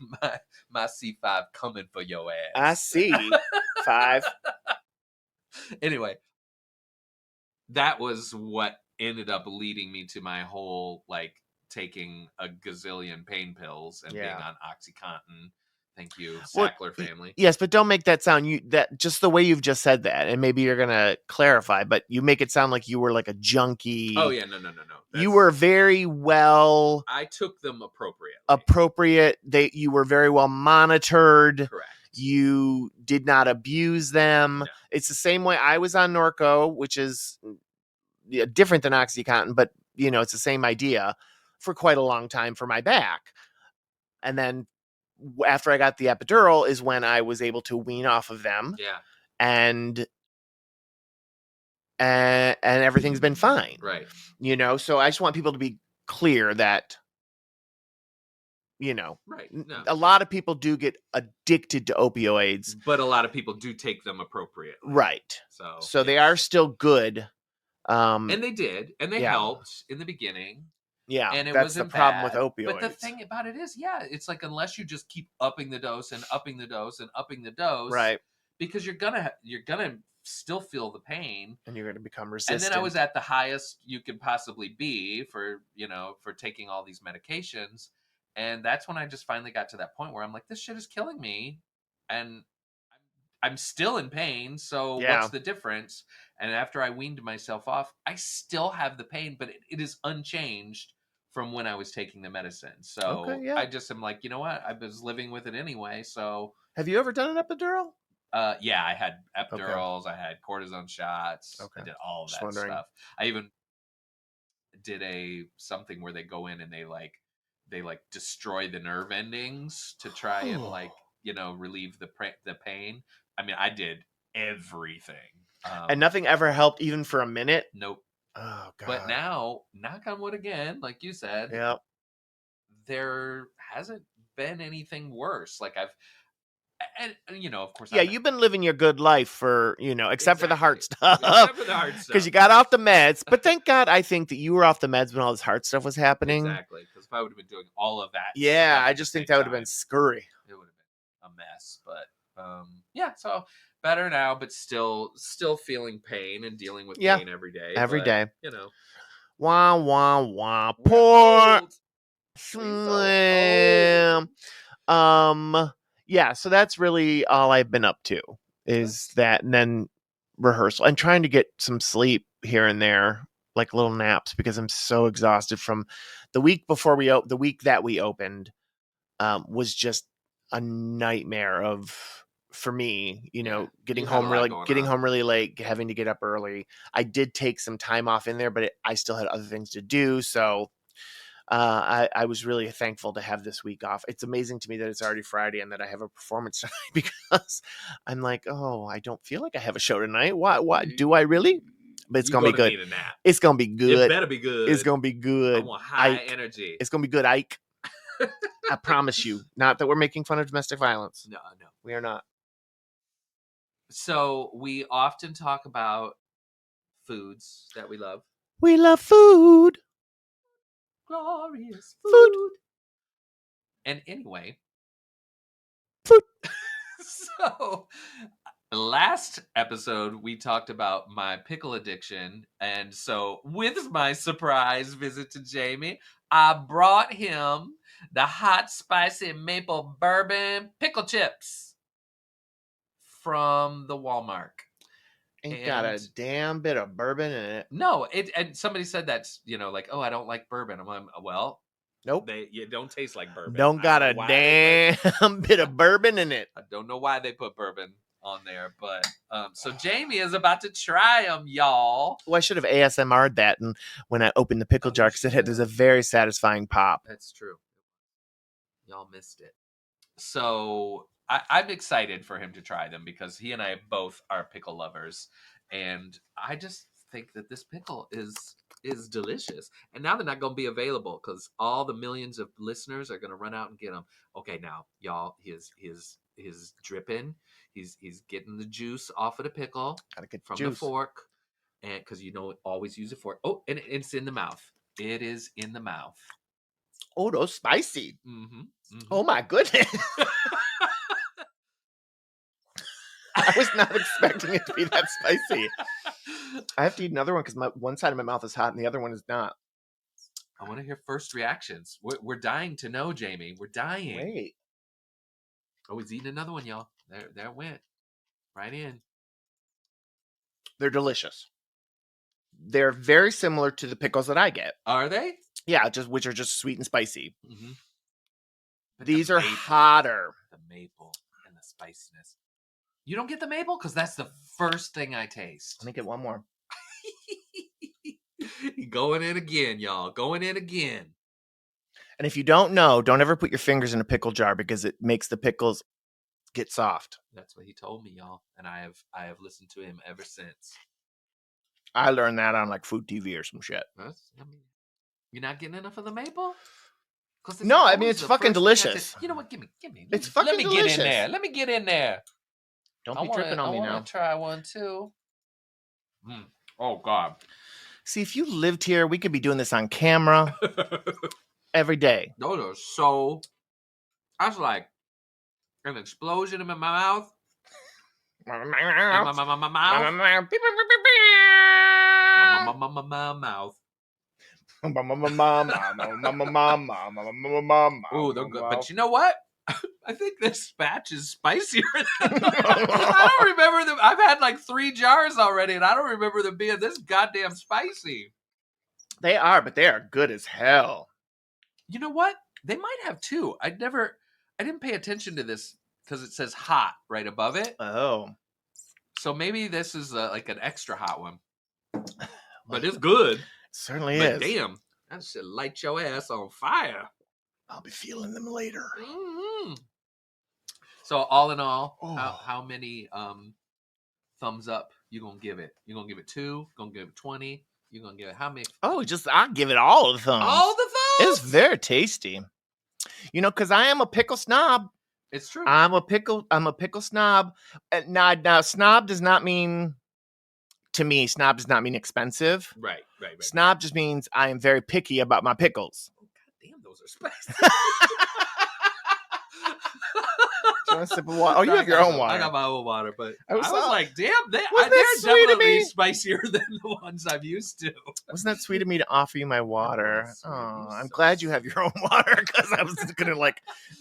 My C5 coming for your ass. I see. 5. Anyway, that was what ended up leading me to my whole, like, taking a gazillion pain pills and being on OxyContin. Thank you, Sackler family. Yes, but don't make that sound, that just the way you've just said that, and maybe you're gonna clarify, but you make it sound like you were like a junkie. Oh yeah, no. You were very well. I took them appropriately. You were very well monitored. Correct. You did not abuse them. No. It's the same way I was on Norco, which is different than OxyContin, but it's the same idea, for quite a long time for my back. And then after I got the epidural is when I was able to wean off of them. Yeah. And everything's been fine. Right. So I just want people to be clear that, right. No. A lot of people do get addicted to opioids, but a lot of people do take them appropriately. Right. So they are still good. And they did, and they helped in the beginning. Yeah, and that's the problem with opioids. But the thing about it is, it's like, unless you just keep upping the dose and upping the dose and upping the dose, right? Because you're gonna still feel the pain, and you're gonna become resistant. And then I was at the highest you could possibly be for taking all these medications, and that's when I just finally got to that point where I'm like, this shit is killing me, and I'm still in pain. So what's the difference? And after I weaned myself off, I still have the pain, but it is unchanged from when I was taking the medicine. So I just am like, you know what? I was living with it anyway. So have you ever done an epidural? Yeah, I had epidurals. I had cortisone shots. I did all of that stuff. I even did something where they go in and they destroy the nerve endings to try and relieve the pain. I mean, I did everything. And nothing ever helped even for a minute? Nope. Oh, God. But now, knock on wood again, like you said, there hasn't been anything worse. Like of course. Yeah, you've been living your good life for, except for the heart stuff. Except for the heart stuff. Because you got off the meds. But thank God, I think that you were off the meds when all this heart stuff was happening. Exactly. Because if I would have been doing all of that. Yeah, I just think that would have been scurry. It would have been a mess. But so better now, but still feeling pain and dealing with pain every day. Every day. Wah, wah, wah. Poor Slim. So that's really all I've been up to is that, and then rehearsal and trying to get some sleep here and there, like little naps, because I'm so exhausted from the week before the week that we opened, was just a nightmare for me, getting home really late, having to get up early. I did take some time off in there, but I still had other things to do. So, I was really thankful to have this week off. It's amazing to me that it's already Friday and that I have a performance tonight because I'm like, oh, I don't feel like I have a show tonight. Why do I really? But it's You're gonna be good. Need a nap. It's gonna be It good. better be good. It's gonna be I good. want high Ike. energy. It's gonna be good, Ike. I promise you. Not that we're making fun of domestic violence. No. We are not. So we often talk about foods that we love. We love food. Glorious Food. food. And anyway, Food. so last episode we talked about my pickle addiction, and so with my surprise visit to Jamie, I brought him the hot spicy maple bourbon pickle chips from the Walmart. Ain't got a damn bit of bourbon in it. No, and somebody said that's, like, oh, I don't like bourbon. I'm like, well, Nope. you don't taste like bourbon. Don't got a damn bit of bourbon in it. I don't know why they put bourbon on there, but so Jamie is about to try them, y'all. Well, I should have ASMR'd that and when I opened the pickle jar because there's a very satisfying pop. That's true. Y'all missed it. So I'm excited for him to try them because he and I both are pickle lovers, and I just think that this pickle is delicious. And now they're not going to be available because all the millions of listeners are going to run out and get them. Okay, now y'all, his dripping. He's getting the juice off of the pickle. Gotta get from juice. the fork, and because always use a fork. Oh, and it's in the mouth. It is in the mouth. Oh, those spicy. Mm-hmm. Mm-hmm. Oh my goodness. I was not expecting it to be that spicy. I have to eat another one because one side of my mouth is hot and the other one is not. I want to hear first reactions. We're dying to know, Jamie. We're dying. Wait. Oh, he's eating another one, y'all. There it went. Right in. They're delicious. They're very similar to the pickles that I get. Are they? Yeah, which are just sweet and spicy. Mm-hmm. These are hotter. The maple and the spiciness. You don't get the maple? Because that's the first thing I taste. Let me get one more. Going in again, y'all. Going in again. And if you don't know, don't ever put your fingers in a pickle jar because it makes the pickles get soft. That's what he told me, y'all. And I have listened to him ever since. I learned that on like Food TV or some shit. You're not getting enough of the maple? No, I mean, it's fucking delicious. You know what? Give me. It's fucking delicious. Let me get in there. Don't be tripping on me now. I want to try one too. Oh, God. See, if you lived here, we could be doing this on camera every day. Those are so... That's like an explosion in my mouth. My mouth. Oh, they're good. But you know what? I think this batch is spicier. I don't remember them. I've had like 3 jars already, and I don't remember them being this goddamn spicy. They are, but they are good as hell. You know what? They might have 2. I didn't pay attention to this because it says hot right above it. Oh. So maybe this is like an extra hot one. But it's good. It certainly is. Damn, that should light your ass on fire. I'll be feeling them later. Mm-hmm. So all in all, how many thumbs up you gonna give it? You gonna give it 2? Gonna give it 20? You gonna give it how many? Oh, I'll give it all the thumbs. All the thumbs? It's very tasty. Because I am a pickle snob. It's true. I'm a pickle snob. Now, snob does not mean, to me, snob does not mean expensive. Right. Snob just means I am very picky about my pickles. Oh, God damn, those are spicy. Do you want a sip of water? Oh, you have your own water. I got my own water, but I was like, like, damn, they're definitely spicier than the ones I'm used to. Wasn't that sweet of me to offer you my water? Sweet. Oh, I'm So glad you have your own water because I was going to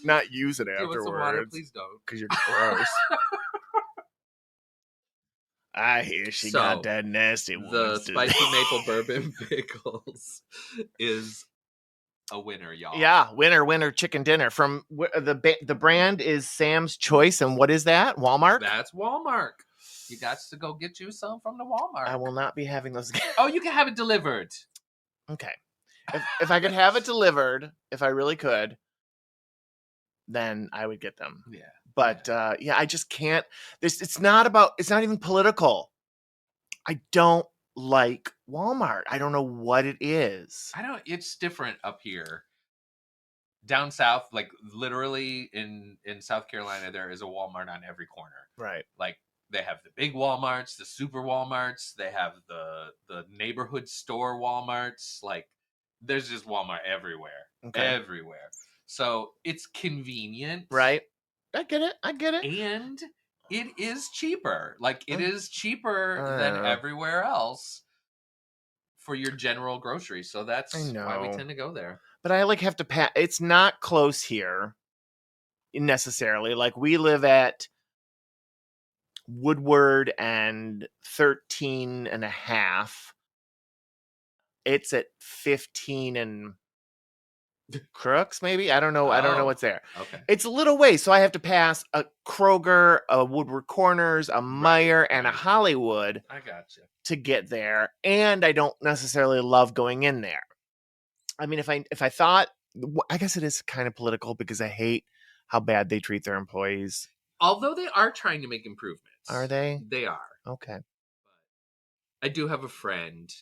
not use it afterwards. afterwards. Some water, please don't. Because you're gross. I hear she got that nasty one. The spicy maple bourbon pickles is a winner, y'all. Yeah, winner, chicken dinner. From the brand is Sam's Choice, and what is that? Walmart? That's Walmart. You got to go get you some from the Walmart. I will not be having those again. Oh, you can have it delivered. Okay. If I could have it delivered, if I really could, then I would get them. Yeah. But yeah, I just can't. It's not even political. I don't like Walmart. I don't know what it is. It's different up here. Down south, like literally in South Carolina, there is a Walmart on every corner. Right. Like they have the big Walmarts, the super Walmarts, they have the neighborhood store Walmarts. Like there's just Walmart everywhere. Okay. Everywhere. So it's convenient. Right. I get it. And it is cheaper. Like it is cheaper than everywhere else for your general groceries. So that's why we tend to go there. But I have to pass. It's not close here necessarily. Like we live at Woodward and 13 and a half. It's at 15 and Crooks, maybe. I don't know. I don't know what's there. Okay. It's a little way, so I have to pass a Kroger, a Woodward Corners, a Meijer, and a Hollywood. I gotcha. To get there, and I don't necessarily love going in there. I mean, if I thought, I guess it is kind of political because I hate how bad they treat their employees. Although they are trying to make improvements. Are they? They are. Okay. I do have a friend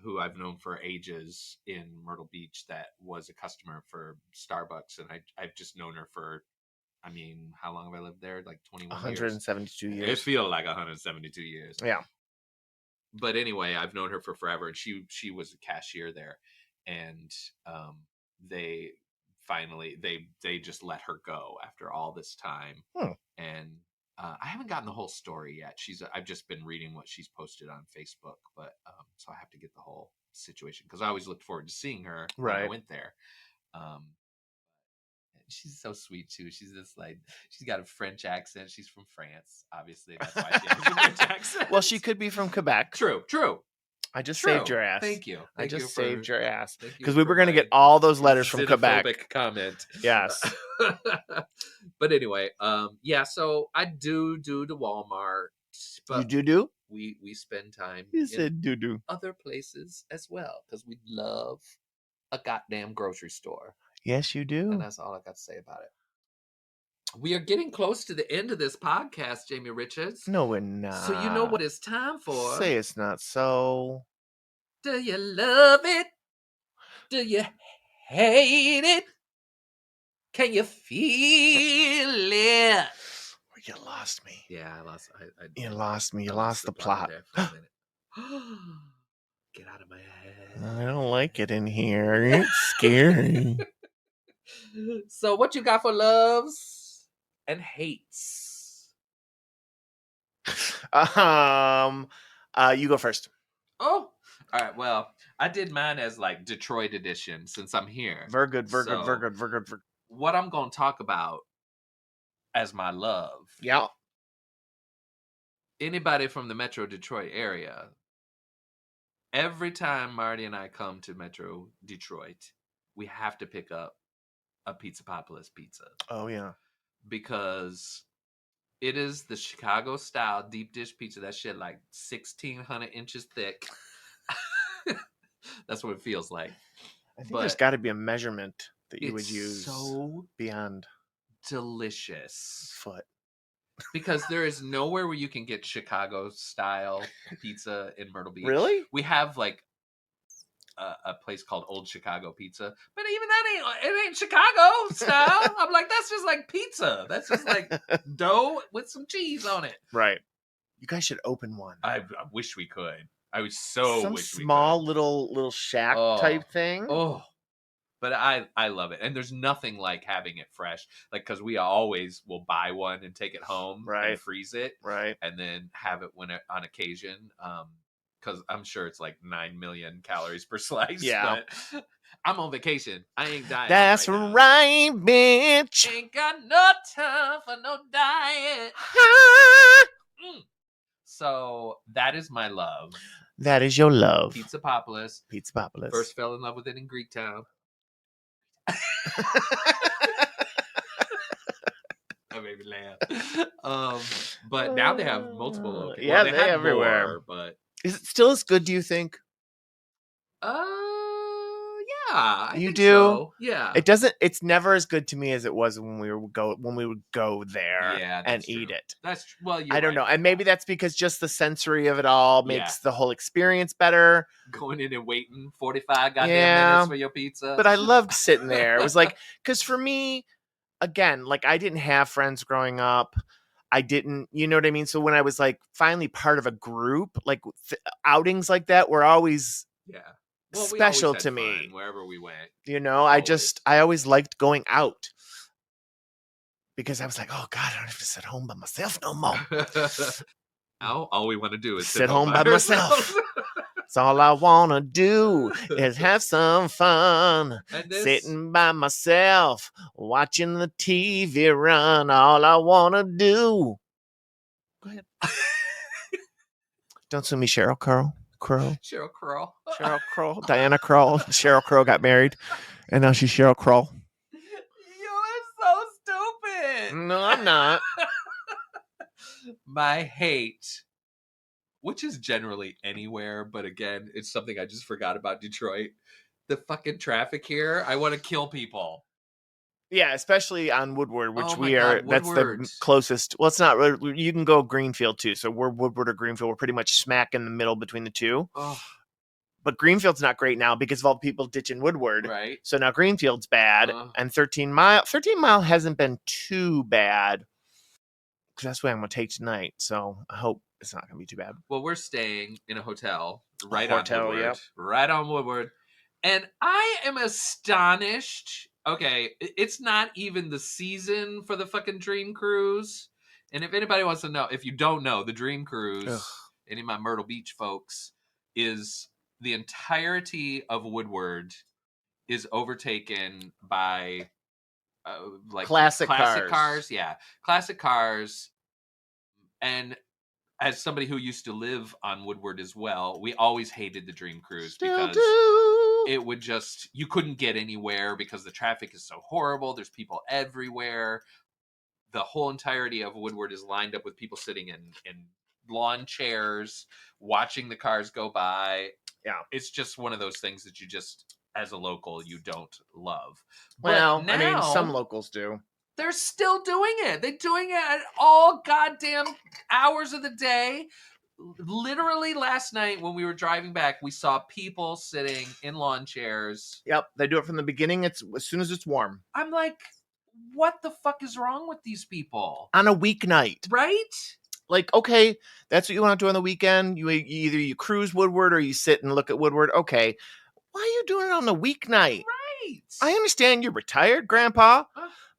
who I've known for ages in Myrtle Beach that was a customer for Starbucks, and I've just known her for, I mean, how long have I lived there? Like 21 172 years. It feels like 172 years. Yeah. But anyway, I've known her for forever, and she was a cashier there, and they finally they just let her go after all this time. And I haven't gotten the whole story yet. I've just been reading what she's posted on Facebook, but so I have to get the whole situation because I always looked forward to seeing her when I went there. She's so sweet too. She's just like, she's got a French accent. She's from France, obviously. That's why she has a French accent. Well, she could be from Quebec. True. I just saved your ass. Thank you. I just saved your ass because because we were going to get all those letters from Quebec. Comment. Yes. But anyway, yeah. So I do the Walmart. But you do? We spend time. You said do other places as well because we love a goddamn grocery store. Yes, you do. And that's all I got to say about it. We are getting close to the end of this podcast, Jamie Richards. No, we're not. So you know what it's time for. Say it's not so. Do you love it? Do you hate it? Can you feel it? You lost me. Yeah, I lost. You lost me. You lost the plot. Get out of my head. I don't like it in here. It's scary. So what you got for loves and hates? You go first. Oh, all right. Well, I did mine as like Detroit edition since I'm here. Very good. What I'm going to talk about as my love. Yeah. Anybody from the Metro Detroit area, every time Marty and I come to Metro Detroit, we have to pick up a Pizzapopolis pizza. Oh, yeah. Because it is the Chicago style deep dish pizza. That shit like 1,600 inches thick. That's what it feels like. I think there's got to be a measurement that you would use so beyond delicious. Foot. Because there is nowhere where you can get Chicago style pizza in Myrtle Beach. Really? We have like a place called Old Chicago Pizza, but even that ain't Chicago style. I'm like, that's just like pizza. That's just like dough with some cheese on it. Right. You guys should open one. I wish we could. I was so some wish we small could. little shack type thing. Oh, but I love it, and there's nothing like having it fresh. Like because we always will buy one and take it home, and freeze it, and then have it when on occasion. Because I'm sure it's like 9 million calories per slice. Yeah, but I'm on vacation. I ain't dieting. That's right, bitch. Ain't got no time for no diet. So that is my love. That is your love. Pizzapopolis. Pizzapopolis. First fell in love with it in Greektown. That made me laugh. But now they have multiple locations. Yeah, well, they everywhere. More, but is it still as good? Do you think? I You think do? so. Yeah. It's never as good to me as it was when we would go there Yeah, and that's eat true. it. That's well, you're I don't right know. about And maybe that. that's because just the sensory of it all Yeah. makes the whole experience better. Going in and waiting 45 goddamn Yeah. minutes for your pizza. But I loved sitting there. It was like, because for me, again, like I didn't have friends growing up. I didn't, you know what I mean? So when I was like finally part of a group, like outings like that were always Yeah. Well, we always special had to fun me. wherever we went. You know, Always. I always liked going out because I was like, oh God, I don't have to sit home by myself no more. Now, all we want to do is Sit home by myself. ourselves. That's all I want to do is have some fun. And this, Sitting by myself, watching the TV run. All I want to do. Go ahead. Don't sue me, Cheryl Crow. Cheryl Crow. Cheryl Crow. Diana Crow. Cheryl Crow got married. And now she's Cheryl Crow. You are so stupid. No, I'm not. My hate, which is generally anywhere, but again, it's something I just forgot about Detroit. The fucking traffic here. I want to kill people. Yeah, especially on Woodward, which Oh my we are. God, That's Woodward. the closest. Well, it's not. You can go Greenfield too. So we're Woodward or Greenfield. We're pretty much smack in the middle between the two. Oh, But Greenfield's not great now because of all the people ditching Woodward. right. So now Greenfield's bad, and 13 Mile hasn't been too bad. Because that's what I'm gonna take tonight. So I hope it's not gonna be too bad. Well, we're staying in a hotel right Hotel, on Woodward. yep. Right on Woodward. And I am astonished. Okay, it's not even the season for the fucking Dream Cruise. And if anybody wants to know, if you don't know, the Dream Cruise, Ugh. any of my Myrtle Beach folks, is the entirety of Woodward is overtaken by like Classic cars. cars. Yeah, classic cars. And as somebody who used to live on Woodward as well, we always hated the Dream Cruise because it would just, you couldn't get anywhere because the traffic is so horrible. There's people everywhere. The whole entirety of Woodward is lined up with people sitting in lawn chairs, watching the cars go by. Yeah. It's just one of those things that you just, as a local, you don't love. Well, But I mean, now, some locals do. they're still doing it. They're doing it at all goddamn hours of the day. Literally last night when we were driving back, we saw people sitting in lawn chairs. Yep, they do it from the beginning. It's as soon as it's warm I'm like, what the fuck is wrong with these people? on a weeknight. Right? Like, okay, that's what you want to do on the weekend. Either you cruise Woodward or you sit and look at Woodward. Okay, why are you doing it on a weeknight? Right. I understand you're retired, Grandpa,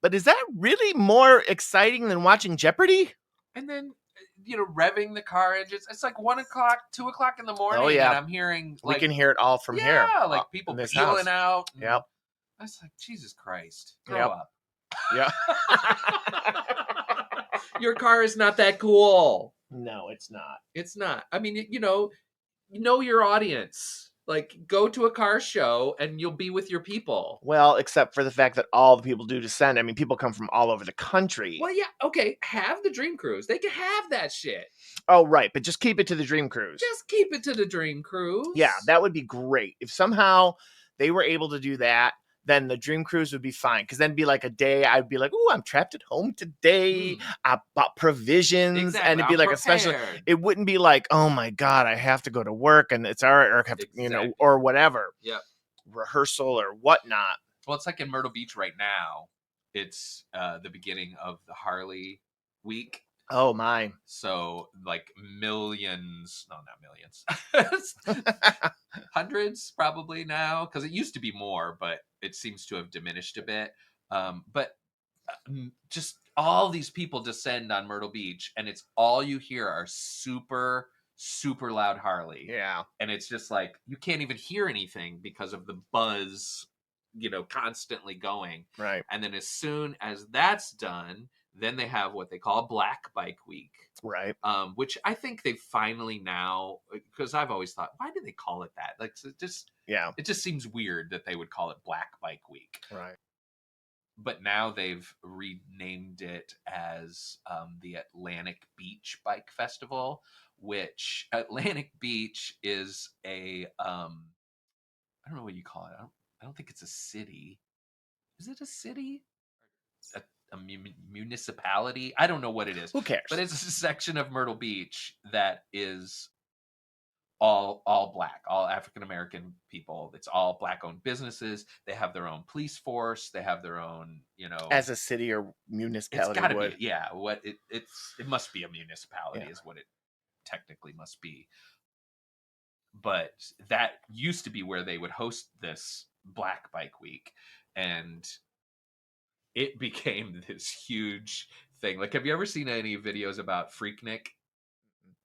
but is that really more exciting than watching Jeopardy? And then, revving the car engines. It's like 1 o'clock, 2 o'clock in the morning. Oh, yeah. And I'm hearing We like, can hear it all from here. yeah, like people in this peeling house. out. Yep. I was like, Jesus Christ, grow Yep. up. Yeah. Your car is not that cool. No, it's not. It's not. I mean, you know your audience. Like, go to a car show and you'll be with your people. Well, except for the fact that all the people do descend. I mean, people come from all over the country. Well, yeah, okay. Have the Dream Cruise. They can have that shit. Oh, right. But just keep it to the Dream Cruise. Just keep it to the Dream Cruise. Yeah, that would be great. If somehow they were able to do that, then the Dream Cruise would be fine. Because then it'd be like a day I'd be like, ooh, I'm trapped at home today. I bought provisions. Exactly. And it'd be I'm like prepared. a special. It wouldn't be like, oh my God, I have to go to work and it's all right, or I have to, Exactly. or whatever. Yep. Rehearsal or whatnot. Well, it's like in Myrtle Beach right now. It's the beginning of the Harley week. Oh my. So like millions, no, not millions, hundreds probably now, because it used to be more, but it seems to have diminished a bit. But just all these people descend on Myrtle Beach, and it's all you hear are super, super loud Harley. Yeah. And it's just like, you can't even hear anything because of the buzz, constantly going. Right. And then as soon as that's done, then they have what they call Black Bike Week. Right. Which I think they finally now, because I've always thought, why do they call it that? Like, it just seems weird that they would call it Black Bike Week. Right. But now they've renamed it as the Atlantic Beach Bike Festival, which Atlantic Beach is a, I don't know what you call it. I don't think it's a city. Is it a city? A, municipality? I don't know what it is. Who cares? But it's a section of Myrtle Beach that is all black, all African American people. It's all black owned businesses. They have their own police force. They have their own, As a city or it's municipality got to would. be, yeah. What it must be a municipality Yeah. is what it technically must be. But that used to be where they would host this Black Bike Week, and it became this huge thing. Like, have you ever seen any videos about Freaknik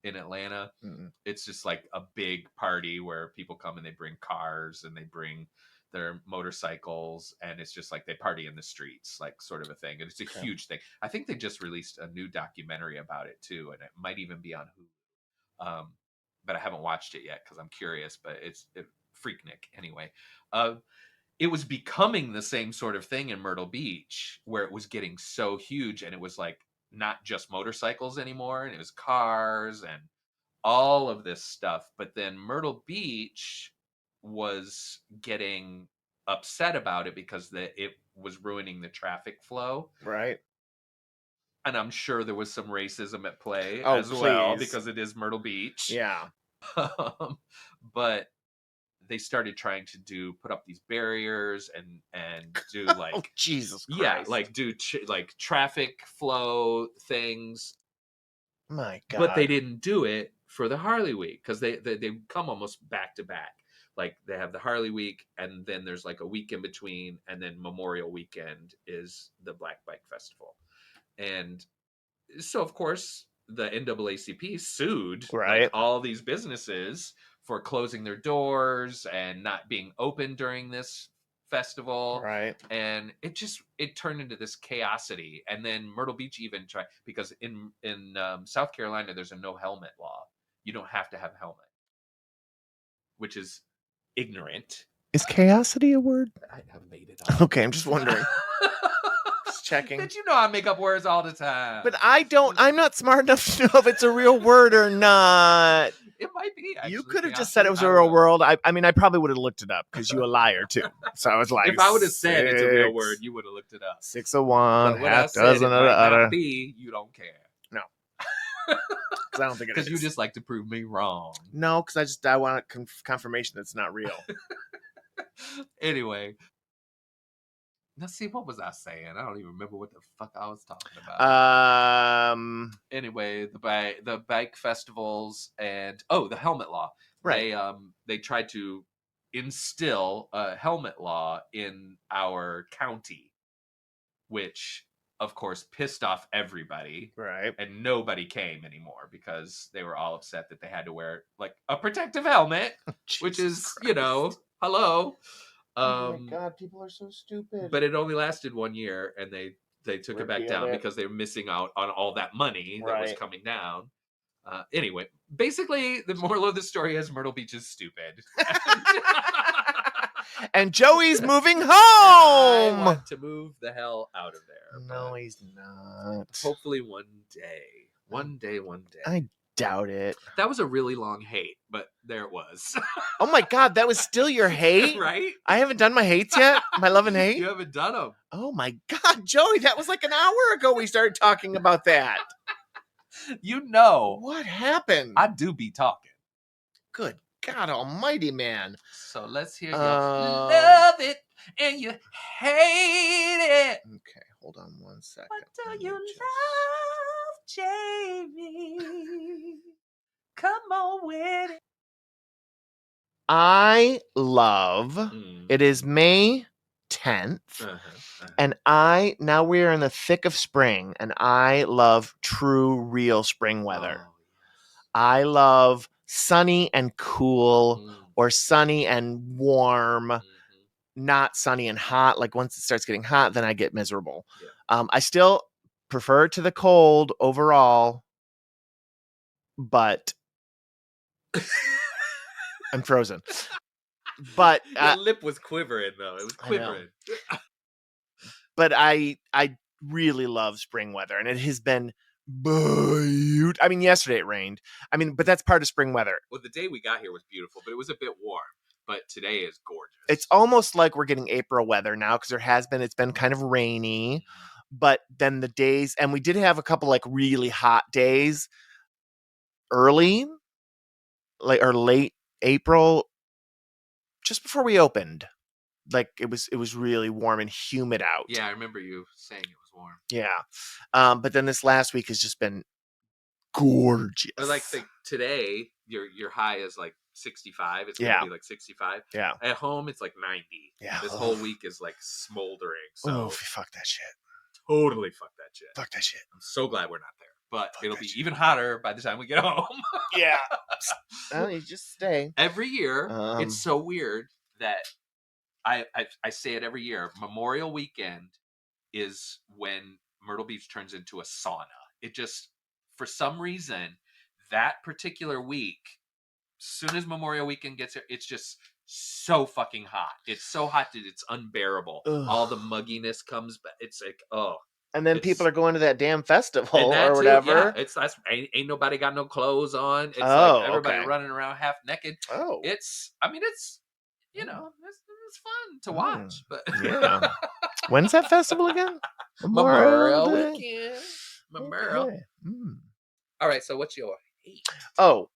in Atlanta? Mm-mm. It's just like a big party where people come and they bring cars and they bring their motorcycles, and it's just like they party in the streets, like sort of a thing. And it's a Okay. huge thing. I think they just released a new documentary about it too, and it might even be on Hulu. But I haven't watched it yet because I'm curious. But it's Freaknik anyway. It was becoming the same sort of thing in Myrtle Beach, where it was getting so huge, and it was like not just motorcycles anymore, and it was cars and all of this stuff. But then Myrtle Beach was getting upset about it because it was ruining the traffic flow. Right. And I'm sure there was some racism at play Oh, as well, please. because it is Myrtle Beach. Yeah. But they started trying to put up these barriers and do like Oh, Jesus Christ. yeah, like do like traffic flow things. My God. But they didn't do it for the Harley Week because they come almost back to back. Like they have the Harley Week, and then there's like a week in between, and then Memorial Weekend is the Black Bike Festival. And so, of course, the NAACP sued Right. like all these businesses for closing their doors and not being open during this festival. Right. And it turned into this chaosity. And then Myrtle Beach even tried, because in South Carolina there's a no helmet law. You don't have to have a helmet, which is ignorant. Is chaosity a word? I have made it up. Okay, I'm just wondering. Just checking. Did you know I make up words all the time? But I'm not smart enough to know if it's a real word or not. It might be. Actually, You could have just chaosity. said it was a real word. I mean, I probably would have looked it up because you a liar too. So I was like, if I would have said it's a real word, you would have looked it up. 6 of one, But when I half said dozen it of the might other. not be, you don't care. No. Because I don't think it is. Because you just like to prove me wrong. No, because I want confirmation that it's not real. Anyway. Now, see, what was I saying? I don't even remember what the fuck I was talking about. Anyway, the bike festivals and the helmet law. Right. They tried to instill a helmet law in our county, which of course pissed off everybody. Right. And nobody came anymore because they were all upset that they had to wear like a protective helmet, which is, hello. Oh my God, people are so stupid. But it only lasted 1 year, and they took it back down because they were missing out on all that money that was coming down. Anyway, basically, the moral of the story is Myrtle Beach is stupid. And Joey's moving home. I want to move the hell out of there. No, he's not. Hopefully one day. One day. I doubt it. That was a really long hate, but there it was. Oh my God, that was still your hate? Right? I haven't done my hates yet. My love and hate. You haven't done them. Oh my God, Joey, that was like an hour ago we started talking about that. What happened? I do be talking. Good God almighty, man. So let's hear you love it and you hate it. Okay, hold on one second. What do you love, Jamie? Come on with it. I love, it is May 10th, and now we're in the thick of spring, and I love true, real spring weather. Oh, yes. I love sunny and cool, or sunny and warm, not sunny and hot. Like once it starts getting hot, then I get miserable. Yeah. I still prefer it to the cold overall, but I'm frozen. But your lip was quivering though. It was quivering. But I really love spring weather, and it has been beautiful. I mean, yesterday it rained. I mean, but that's part of spring weather. Well, the day we got here was beautiful, but it was a bit warm. but today is gorgeous. It's almost like we're getting April weather now because it's been kind of rainy, but then the days, and we did have a couple like really hot days early, like or late April, just before we opened. Like it was really warm and humid out. Yeah, I remember you saying it was warm. Yeah. But then this last week has just been gorgeous. But like today, your high is like 65. It's Yeah. gonna be like 65. Yeah. At home, it's like 90. Yeah. This whole week is like smoldering. So Oh, fuck that shit. totally fuck that shit. Fuck that shit. I'm so glad we're not there. But Fuck it'll that be shit. even hotter by the time we get home. Yeah. Well, you just stay. Every year, it's so weird that I say it every year. Memorial weekend is when Myrtle Beach turns into a sauna. It just, for some reason, that particular week, as soon as Memorial weekend gets here, it's just so fucking hot. It's so hot that it's unbearable. Ugh. All the mugginess comes back. It's like, oh. And then people are going to that damn And festival that or too, whatever. yeah. That's ain't nobody got no clothes on. It's like everybody okay. running around half naked. Oh. It's you know, it's fun to watch. But yeah. When's that festival again? Memorial Day? weekend. Memorial. Okay. All right, so what's your hate? Oh,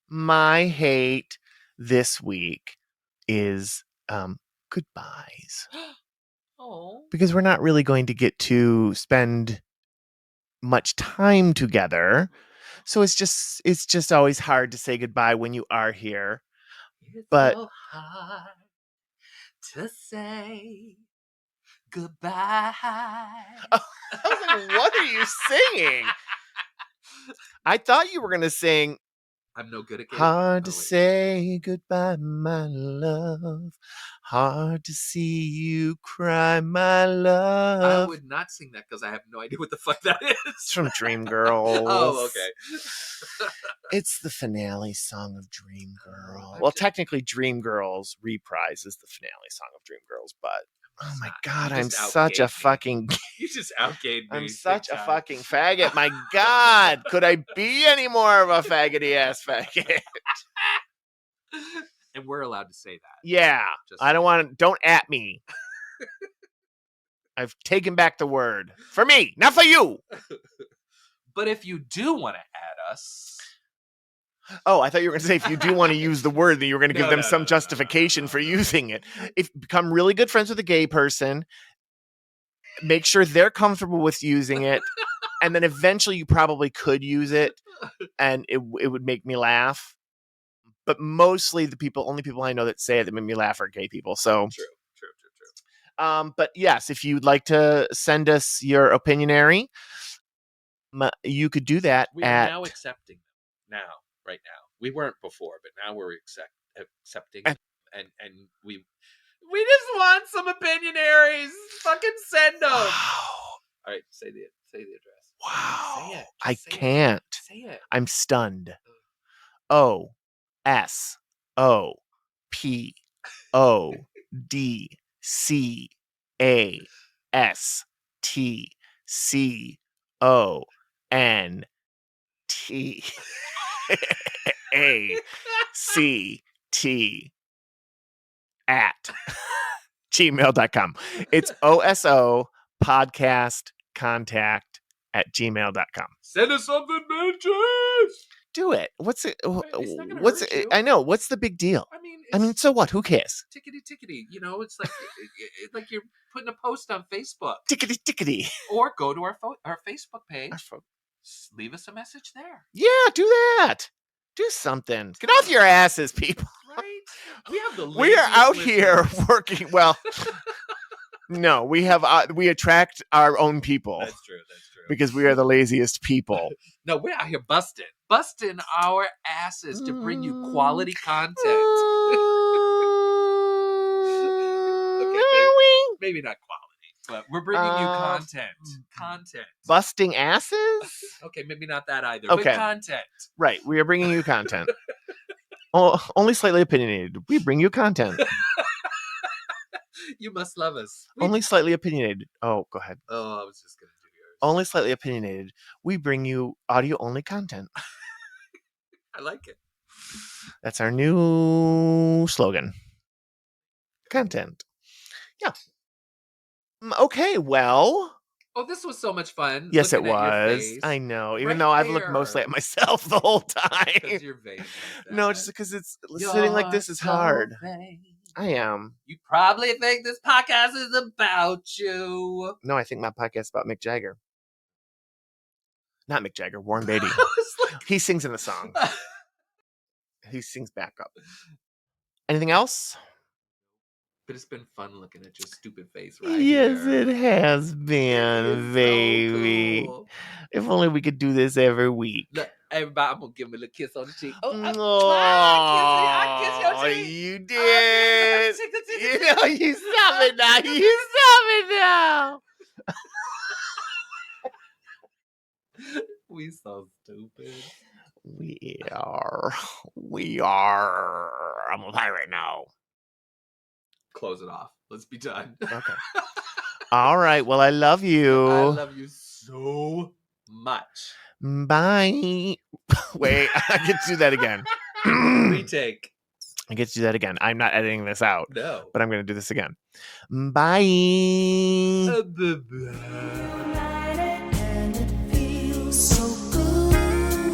my hate this week is goodbyes. Oh. Because we're not really going to get to spend much time together. So it's just always hard to say goodbye when you are here. It's but so hard to say goodbye. I was like, what are you singing? I thought you were going to sing I'm no good at it. Hard to say goodbye, my love. Hard to see you cry, my love. I would not sing that because I have no idea what the fuck that is. It's from Dreamgirls. Oh, okay. It's the finale song of Dreamgirls. Well, technically, Dreamgirls reprises the finale song of Dreamgirls, but oh my god, I'm such a fucking. You just outgave me. I'm such a fucking faggot. My god, could I be any more of a faggoty ass faggot? And we're allowed to say that. Yeah, I don't want to. Don't at me. I've taken back the word for me, not for you. But if you do want to add us. Oh, I thought you were going to say if you do want to use the word, then you were going to give them some justification for using it. If become really good friends with a gay person, make sure they're comfortable with using it, and then eventually you probably could use it, and it would make me laugh. But mostly only people I know that say it that make me laugh are gay people. So True. But yes, if you'd like to send us your opinionary, you could do that. We are now accepting them. Right now. We weren't before, but now we're accepting. And we just want some opinionaries. Fucking send them. Wow. All right, say the address. Wow. Say it. I can't. Say it. I'm stunned. OSOPODCAST at gmail.com. It's OSO podcast contact at gmail.com. Send us something, bitches. Do it. What's it? It's not gonna What's hurt it? you. I know. What's the big deal? I mean, so what? Who cares? Tickety. You know, it's like like you're putting a post on Facebook. Tickety. Or go to our Facebook page. Leave us a message there. Yeah, do that. Do something. Get off your asses, people. Right? We have the. We are out here working. Well, no, we attract our own people. That's true. Because we are the laziest people. No, we're out here busting our asses to bring you quality content. Okay, maybe not quality, but we're bringing you content. Busting asses? Okay, maybe not that either. Okay. But content. Right, we are bringing you content. Only slightly opinionated. We bring you content. You must love us. Only slightly opinionated. Oh, go ahead. Oh, I was just going to do yours. Only slightly opinionated. We bring you audio-only content. I like it. That's our new slogan. Content. Yeah. Okay, well. Oh, this was so much fun. Yes, it looking at your was. face. I know. Even Right though I've looked mostly there. at myself the whole time. Because you're vain like that. No, just because it's sitting like this is hard. Vain. I am. You probably think this podcast is about you. No, I think my podcast is about Mick Jagger. Not Mick Jagger, Warren Beatty. I was like, He sings in the song. He sings backup. Anything else? but it's been fun looking at your stupid face right Yes, here. it has been, It is baby. so cool. If only we could do this every week. Look, everybody, I'm gonna give me a little kiss on the cheek. Oh, Oh, I kiss your cheek. you I did. kiss your cheek. You know, you stop it now. You stop it now. We so stupid. We are. I'm a pirate now. Close it off. Let's be done. Okay. All right. Well, I love you. I love you so much. Bye. Wait, I get to do that again. Retake. I get to do that again. I'm not editing this out, No. but I'm going to do this again. Bye. And it feels so good.